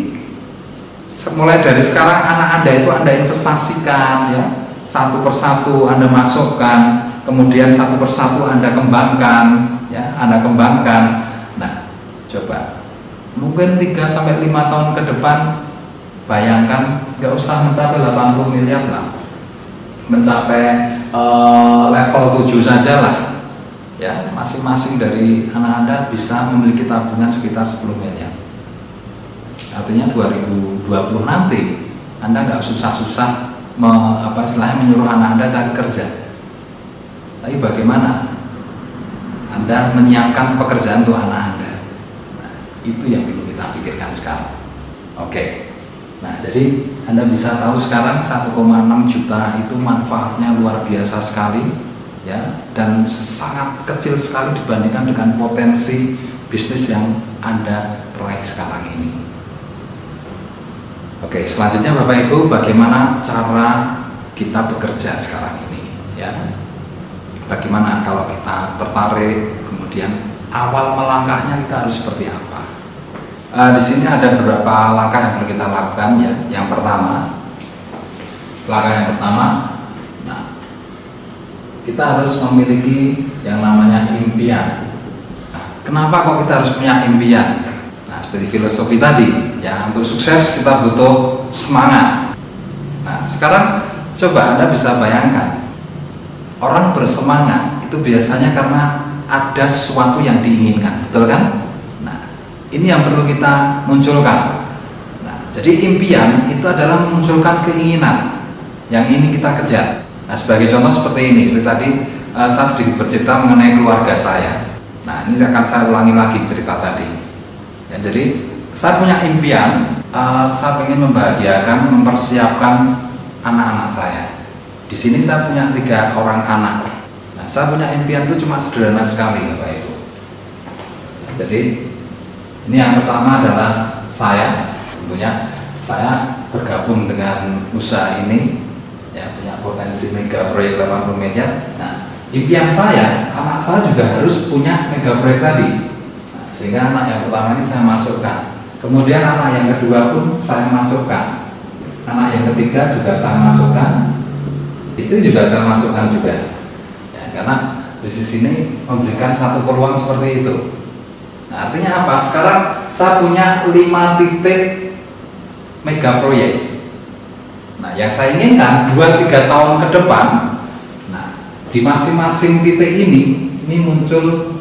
Speaker 1: mulai dari sekarang anak Anda itu Anda investasikan, ya, satu persatu Anda masukkan, kemudian satu persatu Anda kembangkan, ya, Anda kembangkan. Nah, coba mungkin 3-5 tahun ke depan, bayangkan, nggak usah mencapai 80 miliar lah, mencapai level 7 saja lah, ya, masing-masing dari anak Anda bisa memiliki tabungan sekitar 10 miliar. Artinya 2020 nanti Anda nggak susah-susah menyuruh anak Anda cari kerja. Tapi bagaimana Anda menyiapkan pekerjaan untuk anak Anda? Nah, itu yang perlu kita pikirkan sekarang. Oke. Nah, jadi Anda bisa tahu sekarang 1,6 juta itu manfaatnya luar biasa sekali, ya, dan sangat kecil sekali dibandingkan dengan potensi bisnis yang Anda raih sekarang ini. Oke, selanjutnya Bapak Ibu, bagaimana cara kita bekerja sekarang ini, ya? Bagaimana kalau kita tertarik, kemudian awal melangkahnya kita harus seperti apa? Di sini ada beberapa langkah yang perlu kita lakukan, ya. Yang pertama, nah, kita harus memiliki yang namanya impian. Nah, kenapa kok kita harus punya impian? Nah, seperti filosofi tadi, ya, untuk sukses kita butuh semangat. Nah, sekarang coba Anda bisa bayangkan, orang bersemangat itu biasanya karena ada sesuatu yang diinginkan, betul kan? Ini yang perlu kita munculkan. Nah, jadi impian itu adalah memunculkan keinginan yang ingin kita kejar. Nah, sebagai contoh seperti ini, seperti tadi saya sedikit bercerita mengenai keluarga saya. Nah, ini akan saya ulangi lagi cerita tadi. Ya, jadi saya punya impian, saya ingin membahagiakan, mempersiapkan anak-anak saya. Di sini saya punya 3 orang anak. Nah, saya punya impian itu cuma sederhana sekali, Bapak Ibu. Jadi ini yang pertama adalah saya, tentunya saya bergabung dengan usaha ini, ya, punya potensi mega proyek 80 miliar. Nah, impian saya, anak saya juga harus punya mega proyek tadi. Nah, sehingga anak yang pertama ini saya masukkan. Kemudian anak yang kedua pun saya masukkan, anak yang ketiga juga saya masukkan, istri juga saya masukkan juga, ya, karena bisnis ini memberikan satu peluang seperti itu. Nah, artinya apa? Sekarang saya punya 5 titik mega proyek. Nah, yang saya inginkan 2-3 tahun ke depan, nah, di masing-masing titik ini muncul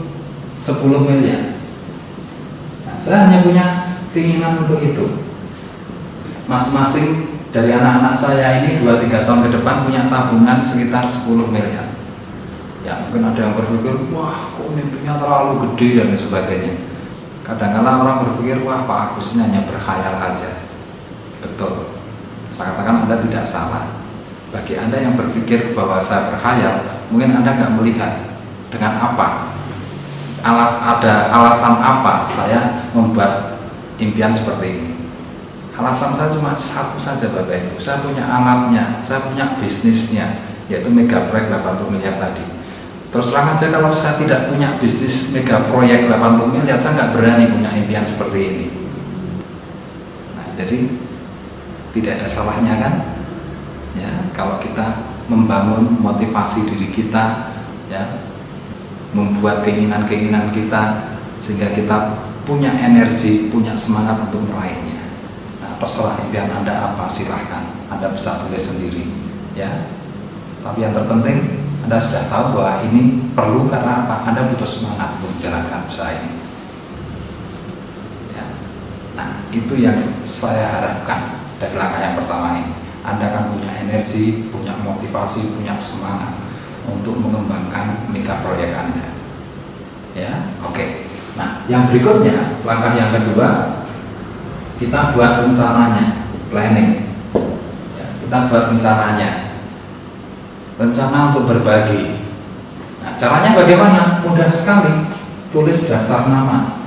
Speaker 1: 10 miliar. Nah, saya hanya punya keinginan untuk itu. Masing-masing dari anak-anak saya ini 2-3 tahun ke depan punya tabungan sekitar 10 miliar. Ya, mungkin ada yang berpikir, wah kok mimpinya terlalu gede dan sebagainya. Kadang-kadang orang berpikir, wah Pak Agus ini hanya berkhayal aja. Betul, saya katakan Anda tidak salah. Bagi Anda yang berpikir bahwa saya berkhayal, mungkin Anda nggak melihat dengan apa, ada alasan apa saya membuat impian seperti ini. Alasan saya cuma satu saja Bapak Ibu, saya punya alatnya, saya punya bisnisnya, yaitu mega proyek 80 miliar tadi. Terus terang aja, kalau saya tidak punya bisnis mega proyek 80 miliar, saya nggak berani punya impian seperti ini. Nah, jadi tidak ada salahnya kan, ya, kalau kita membangun motivasi diri kita, ya, membuat keinginan-keinginan kita sehingga kita punya energi, punya semangat untuk meraihnya. Nah, terserah impian Anda apa, silahkan Anda bisa tulis sendiri, ya. Tapi yang terpenting Anda sudah tahu bahwa ini perlu, karena apa? Anda butuh semangat untuk menjalankan usaha ini, ya. Nah, itu yang saya harapkan dari langkah yang pertama ini. Anda akan punya energi, punya motivasi, punya semangat untuk mengembangkan mega proyek Anda, ya. Oke. Nah, yang berikutnya, langkah yang kedua, kita buat rencananya, planning, ya, kita buat rencananya, rencana untuk berbagi. Nah, caranya bagaimana? Mudah sekali, tulis daftar nama,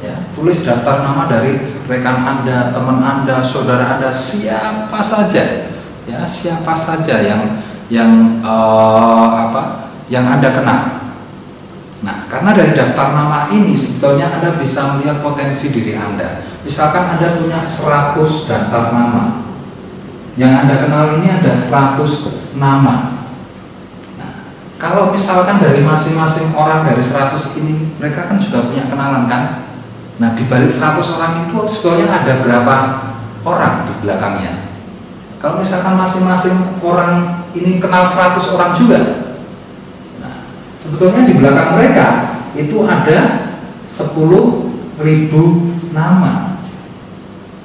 Speaker 1: ya, tulis daftar nama dari rekan Anda, teman Anda, saudara Anda, siapa saja, ya, siapa saja yang Anda kenal. Nah, karena dari daftar nama ini sebetulnya Anda bisa melihat potensi diri Anda. Misalkan Anda punya 100 daftar nama, yang Anda kenal ini ada 100 nama. Nah, kalau misalkan dari masing-masing orang dari 100 ini, mereka kan juga punya kenalan kan? Nah, di balik 100 orang itu sebetulnya ada berapa orang di belakangnya? Kalau misalkan masing-masing orang ini kenal 100 orang juga, nah, sebetulnya di belakang mereka itu ada 10.000 nama.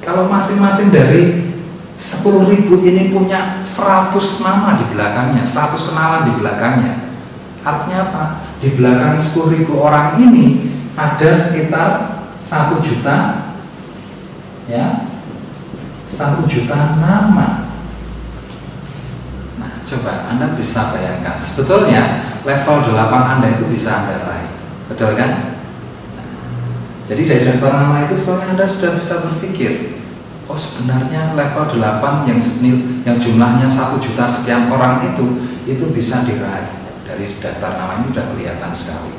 Speaker 1: Kalau masing-masing dari 10.000 ini punya 100 nama di belakangnya, 100 kenalan di belakangnya, artinya apa? Di belakang 10.000 orang ini ada sekitar 1 juta, ya, 1 juta nama. Nah, coba Anda bisa bayangkan, sebetulnya level 8 Anda itu bisa Anda raih, betul kan? Nah, jadi dari daftar nama itu sebenarnya Anda sudah bisa berpikir, oh sebenarnya level 8 yang jumlahnya 1 juta sekian orang itu bisa diraih. Dari daftar nama ini sudah kelihatan sekali.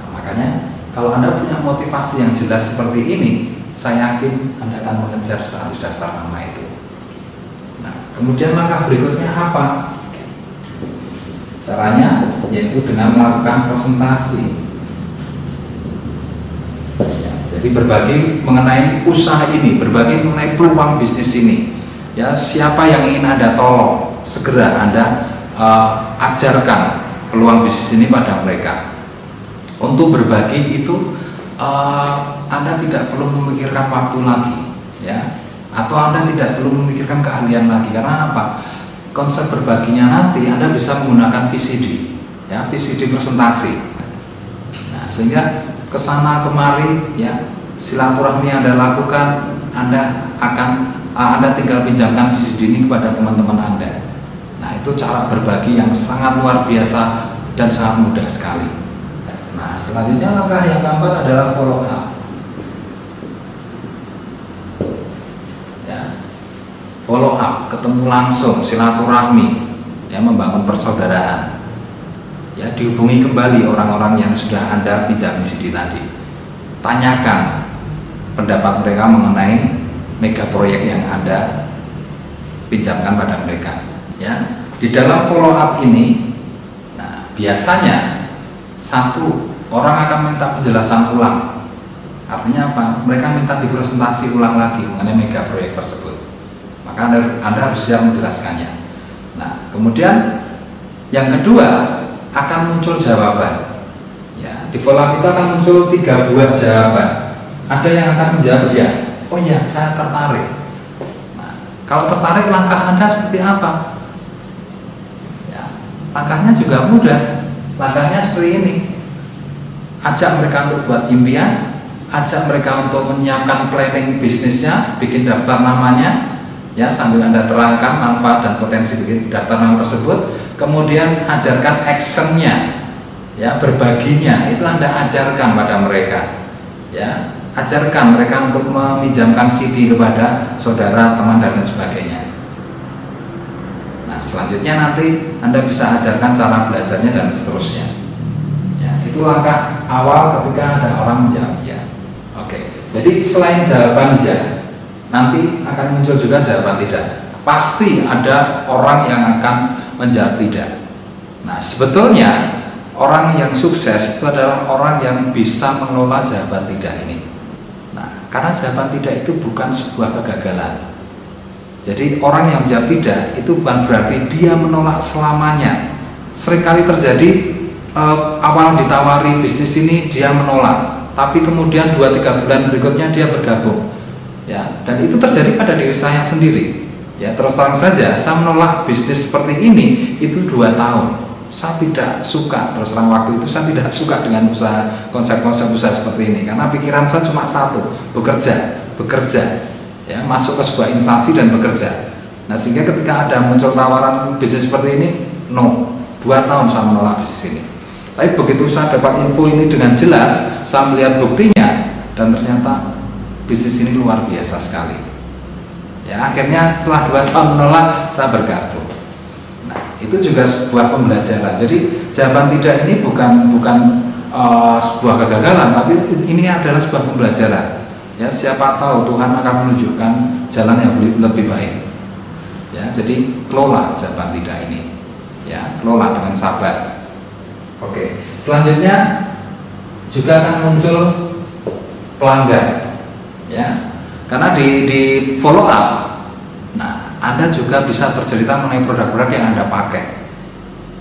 Speaker 1: Nah, makanya kalau Anda punya motivasi yang jelas seperti ini, saya yakin Anda akan mengejar 100 daftar nama itu. Nah, kemudian langkah berikutnya apa? Caranya yaitu dengan melakukan presentasi. Ya, jadi berbagi mengenai usaha ini, berbagi mengenai peluang bisnis ini. Ya, siapa yang ingin Anda tolong, segera Anda ajarkan peluang bisnis ini pada mereka. Untuk berbagi itu Anda tidak perlu memikirkan waktu lagi, ya, atau Anda tidak perlu memikirkan keahlian lagi. Karena apa? Konsep berbaginya nanti Anda bisa menggunakan VCD, ya, VCD presentasi. Nah, sehingga kesana kemari, ya, silaturahmi yang Anda lakukan, Anda tinggal pinjamkan VCD ini kepada teman-teman Anda. Nah, itu cara berbagi yang sangat luar biasa dan sangat mudah sekali. Nah, selanjutnya langkah yang keempat adalah follow up. Ya, follow up, ketemu langsung, silaturahmi, ya, membangun persaudaraan. ya dihubungi kembali orang-orang yang sudah Anda pinjami CD tadi. Tanyakan pendapat mereka mengenai mega proyek yang Anda pinjamkan pada mereka. Ya, di dalam follow up ini, nah biasanya satu orang akan minta penjelasan ulang. Artinya apa? Mereka minta dipresentasi ulang lagi mengenai mega proyek tersebut. Maka Anda harus siap menjelaskannya. Nah, kemudian yang kedua akan muncul jawaban. Ya, di follow up itu akan muncul 3 buah jawaban. Ada yang akan menjawab ya, oh ya saya tertarik. Nah, kalau tertarik langkah Anda seperti apa? Ya, langkahnya juga mudah. Langkahnya seperti ini. Ajak mereka untuk buat impian, ajak mereka untuk menyiapkan planning bisnisnya, bikin daftar namanya, ya sambil Anda terangkan manfaat dan potensi bikin daftar nama tersebut. Kemudian ajarkan actionnya, ya berbaginya itu Anda ajarkan pada mereka, ya ajarkan mereka untuk meminjamkan CD kepada saudara, teman dan lain sebagainya. Nah selanjutnya nanti Anda bisa ajarkan cara belajarnya dan seterusnya. Ya, itu langkah awal ketika ada orang menjawab ya. Oke, jadi selain jawaban ya, nanti akan muncul juga jawaban tidak. Pasti ada orang yang akan menjawab tidak. Nah, sebetulnya orang yang sukses itu adalah orang yang bisa mengelola jawaban tidak ini. Nah, karena jawaban tidak itu bukan sebuah kegagalan. Jadi orang yang menjawab tidak itu bukan berarti dia menolak selamanya. Seringkali terjadi awal ditawari bisnis ini dia menolak, tapi kemudian 2-3 bulan berikutnya dia bergabung. Ya, dan itu terjadi pada diri saya sendiri. Ya, terus terang saja saya menolak bisnis seperti ini itu 2 tahun. Saya tidak suka, terus terang waktu itu saya tidak suka dengan usaha, konsep-konsep usaha seperti ini karena pikiran saya cuma satu, bekerja, ya, masuk ke sebuah instansi dan bekerja. Nah, sehingga ketika ada muncul tawaran bisnis seperti ini, no, 2 tahun saya menolak bisnis ini. Tapi begitu saya dapat info ini dengan jelas, saya melihat buktinya dan ternyata bisnis ini luar biasa sekali. Ya, akhirnya setelah 2 tahun menolak, saya bergabung. Nah, itu juga sebuah pembelajaran. Jadi jawaban tidak ini bukan sebuah kegagalan, tapi ini adalah sebuah pembelajaran. Ya, siapa tahu Tuhan akan menunjukkan jalan yang lebih baik. Ya, jadi kelola jawaban tidak ini. Ya, kelola dengan sabar. Oke, selanjutnya juga akan muncul pelanggan, ya, karena di follow up. Nah, Anda juga bisa bercerita mengenai produk-produk yang Anda pakai.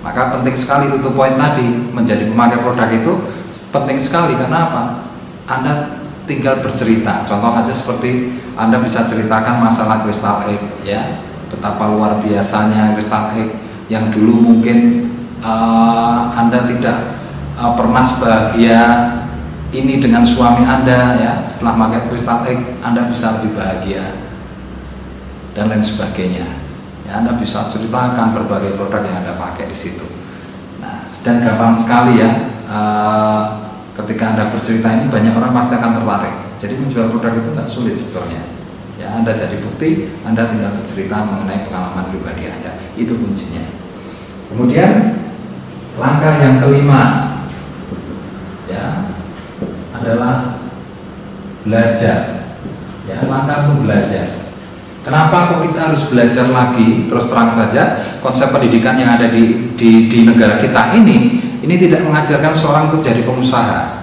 Speaker 1: Maka penting sekali itu poin tadi, menjadi pemakai produk itu penting sekali. Karena apa? Anda tinggal bercerita. Contoh aja seperti Anda bisa ceritakan masalah Crystal Egg, ya, betapa luar biasanya Crystal Egg yang dulu mungkin Anda tidak pernah sebahagia ini dengan suami Anda, ya. Setelah pakai Crystal Egg Anda bisa lebih bahagia dan lain sebagainya. Ya, Anda bisa ceritakan berbagai produk yang Anda pakai di situ. Nah, dan gampang sekali ya. Ketika Anda bercerita ini banyak orang pasti akan tertarik. Jadi menjual produk itu nggak sulit sebetulnya. Ya, Anda jadi bukti, Anda tinggal bercerita mengenai pengalaman pribadi Anda. Itu kuncinya. Kemudian langkah yang kelima, ya, adalah belajar. Ya, langkah untuk belajar. Kenapa kok kita harus belajar lagi? Terus terang saja, konsep pendidikan yang ada di negara kita ini tidak mengajarkan seorang untuk jadi pengusaha.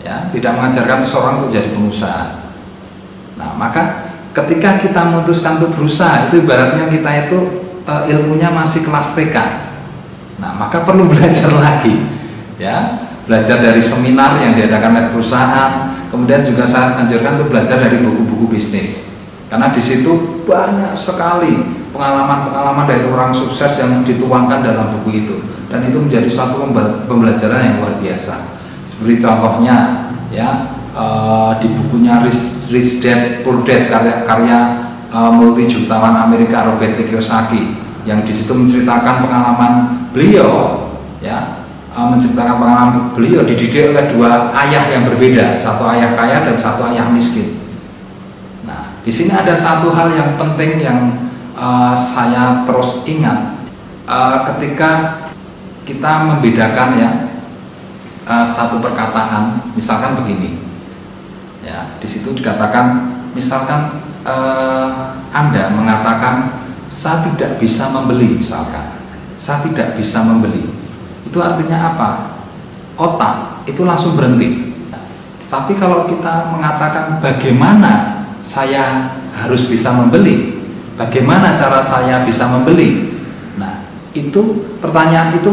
Speaker 1: Ya, tidak mengajarkan seorang untuk jadi pengusaha. Nah, maka ketika kita memutuskan untuk berusaha, itu ibaratnya kita itu ilmunya masih kelas TK. Nah, maka perlu belajar lagi, ya, belajar dari seminar yang diadakan oleh perusahaan. Kemudian juga saya anjurkan untuk belajar dari buku-buku bisnis, karena di situ banyak sekali pengalaman-pengalaman dari orang sukses yang dituangkan dalam buku itu, dan itu menjadi suatu pembelajaran yang luar biasa. Seperti contohnya, ya, di bukunya Rich Dad Poor Dad karya multi jutawan Amerika Robert Kiyosaki, yang di situ menceritakan pengalaman beliau, ya, menceritakan pengalaman beliau dididik oleh 2 ayah yang berbeda, satu ayah kaya dan satu ayah miskin. Nah, di sini ada satu hal yang penting yang saya terus ingat ketika kita membedakan ya satu perkataan, misalkan begini ya, di situ dikatakan misalkan Anda mengatakan saya tidak bisa membeli, misalkan saya tidak bisa membeli, itu artinya apa? Otak itu langsung berhenti. Tapi kalau kita mengatakan bagaimana saya harus bisa membeli, bagaimana cara saya bisa membeli, nah itu pertanyaan itu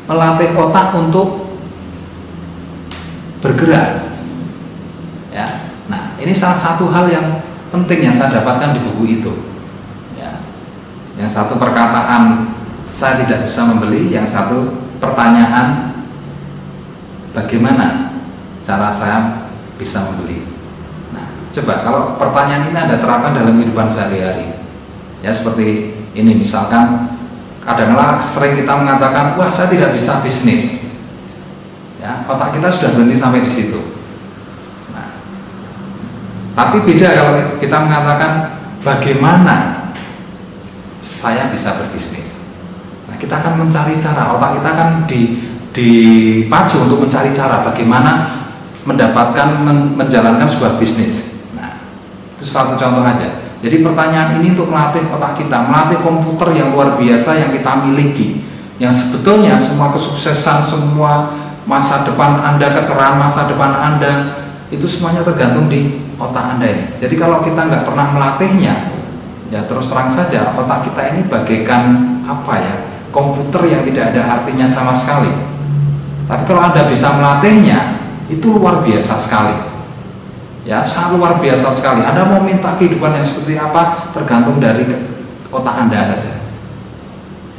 Speaker 1: melatih otak untuk bergerak ya. Nah ini salah satu hal yang penting yang saya dapatkan di buku itu ya. Yang satu perkataan saya tidak bisa membeli, yang satu pertanyaan bagaimana cara saya bisa membeli. Nah coba kalau pertanyaan ini Anda terapkan dalam kehidupan sehari-hari ya, seperti ini misalkan, kadang-kadang sering kita mengatakan, wah saya tidak bisa bisnis. Ya, otak kita sudah berhenti sampai di situ. Nah, tapi beda kalau kita mengatakan, bagaimana saya bisa berbisnis. Nah, kita akan mencari cara. Otak kita akan dipacu untuk mencari cara bagaimana mendapatkan menjalankan sebuah bisnis. Nah, itu suatu contoh aja. Jadi pertanyaan ini untuk melatih otak kita, melatih komputer yang luar biasa yang kita miliki, yang sebetulnya semua kesuksesan, semua masa depan Anda, kecerahan masa depan Anda, itu semuanya tergantung di otak Anda ini. Jadi kalau kita nggak pernah melatihnya, ya terus terang saja otak kita ini bagaikan apa ya, komputer yang tidak ada artinya sama sekali. Tapi kalau Anda bisa melatihnya, itu luar biasa sekali. Ya, sangat luar biasa sekali. Anda mau minta kehidupan yang seperti apa, tergantung dari otak Anda saja.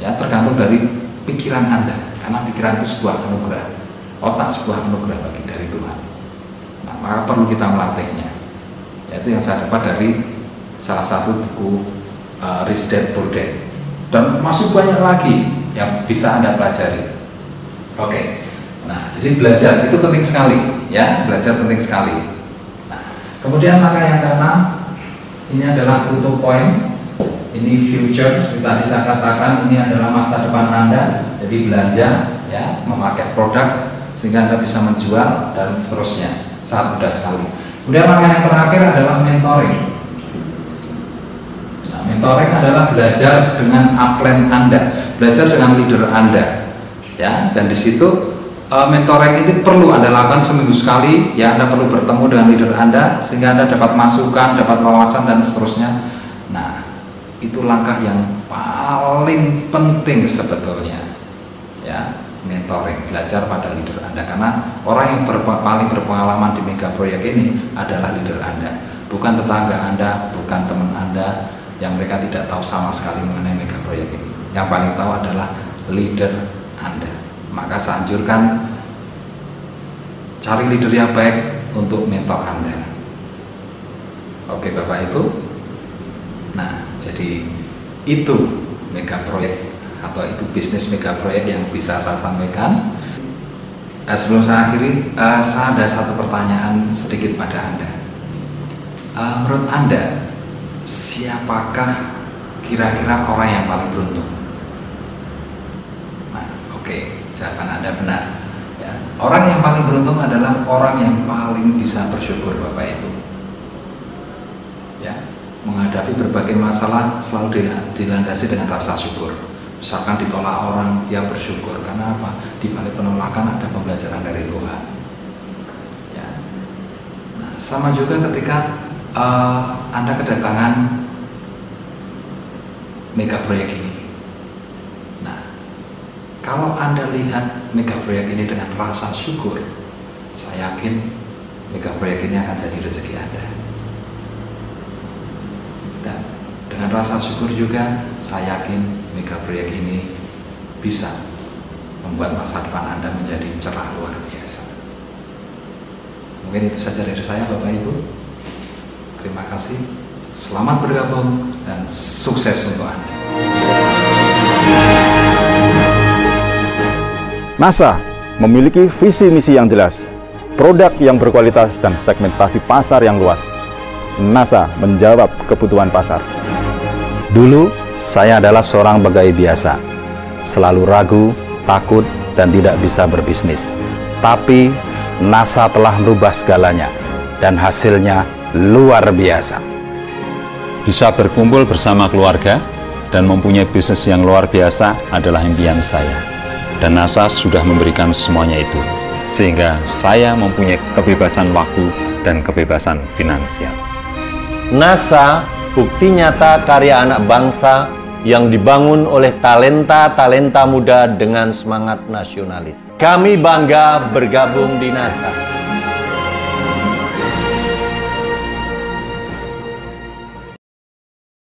Speaker 1: Ya, tergantung dari pikiran Anda. Karena pikiran itu sebuah anugerah, otak sebuah anugerah bagi dari Tuhan. Nah, maka perlu kita melatihnya. Yaitu yang saya dapat dari salah satu buku Rich Dad Poor Dad. Dan masih banyak lagi yang bisa Anda pelajari. Oke. Nah, jadi belajar itu penting sekali. Ya, belajar penting sekali. Kemudian langkah yang keenam, ini adalah auto point, ini future, seperti tadi saya katakan ini adalah masa depan Anda. Jadi belanja, ya, memakai produk sehingga Anda bisa menjual dan seterusnya. Sangat mudah sekali. Kemudian langkah yang terakhir adalah mentoring. Nah, mentoring adalah belajar dengan upline Anda, belajar dengan leader Anda, ya. Dan di situ mentoring itu perlu Anda lakukan seminggu sekali, ya. Anda perlu bertemu dengan leader Anda sehingga Anda dapat masukan, dapat wawasan dan seterusnya. Nah, itu langkah yang paling penting sebetulnya, ya, mentoring, belajar pada leader Anda, karena orang yang paling berpengalaman di mega proyek ini adalah leader Anda, bukan tetangga Anda, bukan teman Anda yang mereka tidak tahu sama sekali mengenai mega proyek ini. Yang paling tahu adalah leader Anda. Maka saya anjurkan cari leader yang baik untuk mentor Anda. Oke Bapak Ibu. Nah, jadi itu mega proyek atau itu bisnis mega proyek yang bisa saya sampaikan. Sebelum saya akhiri, saya ada satu pertanyaan sedikit pada Anda. Menurut Anda, siapakah kira-kira orang yang paling beruntung? Nah, oke. Jawaban Anda benar, ya. Orang yang paling beruntung adalah orang yang paling bisa bersyukur, Bapak Ibu. Ya, menghadapi berbagai masalah selalu dilandasi dengan rasa syukur. Misalkan ditolak orang, dia bersyukur. Karena apa? Di balik penolakan ada pembelajaran dari Tuhan. Ya. Nah, sama juga ketika Anda kedatangan mega proyek ini. Kalau Anda lihat mega proyek ini dengan rasa syukur, saya yakin mega proyek ini akan jadi rezeki Anda. Dan dengan rasa syukur juga, saya yakin mega proyek ini bisa membuat masa depan Anda menjadi cerah luar biasa. Mungkin itu saja dari saya, Bapak Ibu. Terima kasih, selamat bergabung, dan sukses untuk Anda.
Speaker 2: NASA memiliki visi misi yang jelas, produk yang berkualitas, dan segmentasi pasar yang luas. NASA menjawab kebutuhan pasar.
Speaker 3: Dulu, saya adalah seorang pegawai biasa.
Speaker 1: selalu ragu, takut, dan tidak bisa berbisnis. Tapi NASA telah merubah segalanya, dan hasilnya luar biasa.
Speaker 2: Bisa berkumpul bersama keluarga dan mempunyai bisnis yang luar biasa adalah impian saya. Dan NASA sudah memberikan semuanya itu, sehingga saya mempunyai kebebasan waktu dan kebebasan finansial.
Speaker 3: NASA, bukti nyata karya anak bangsa yang dibangun oleh talenta-talenta muda dengan semangat nasionalis. Kami bangga bergabung di NASA.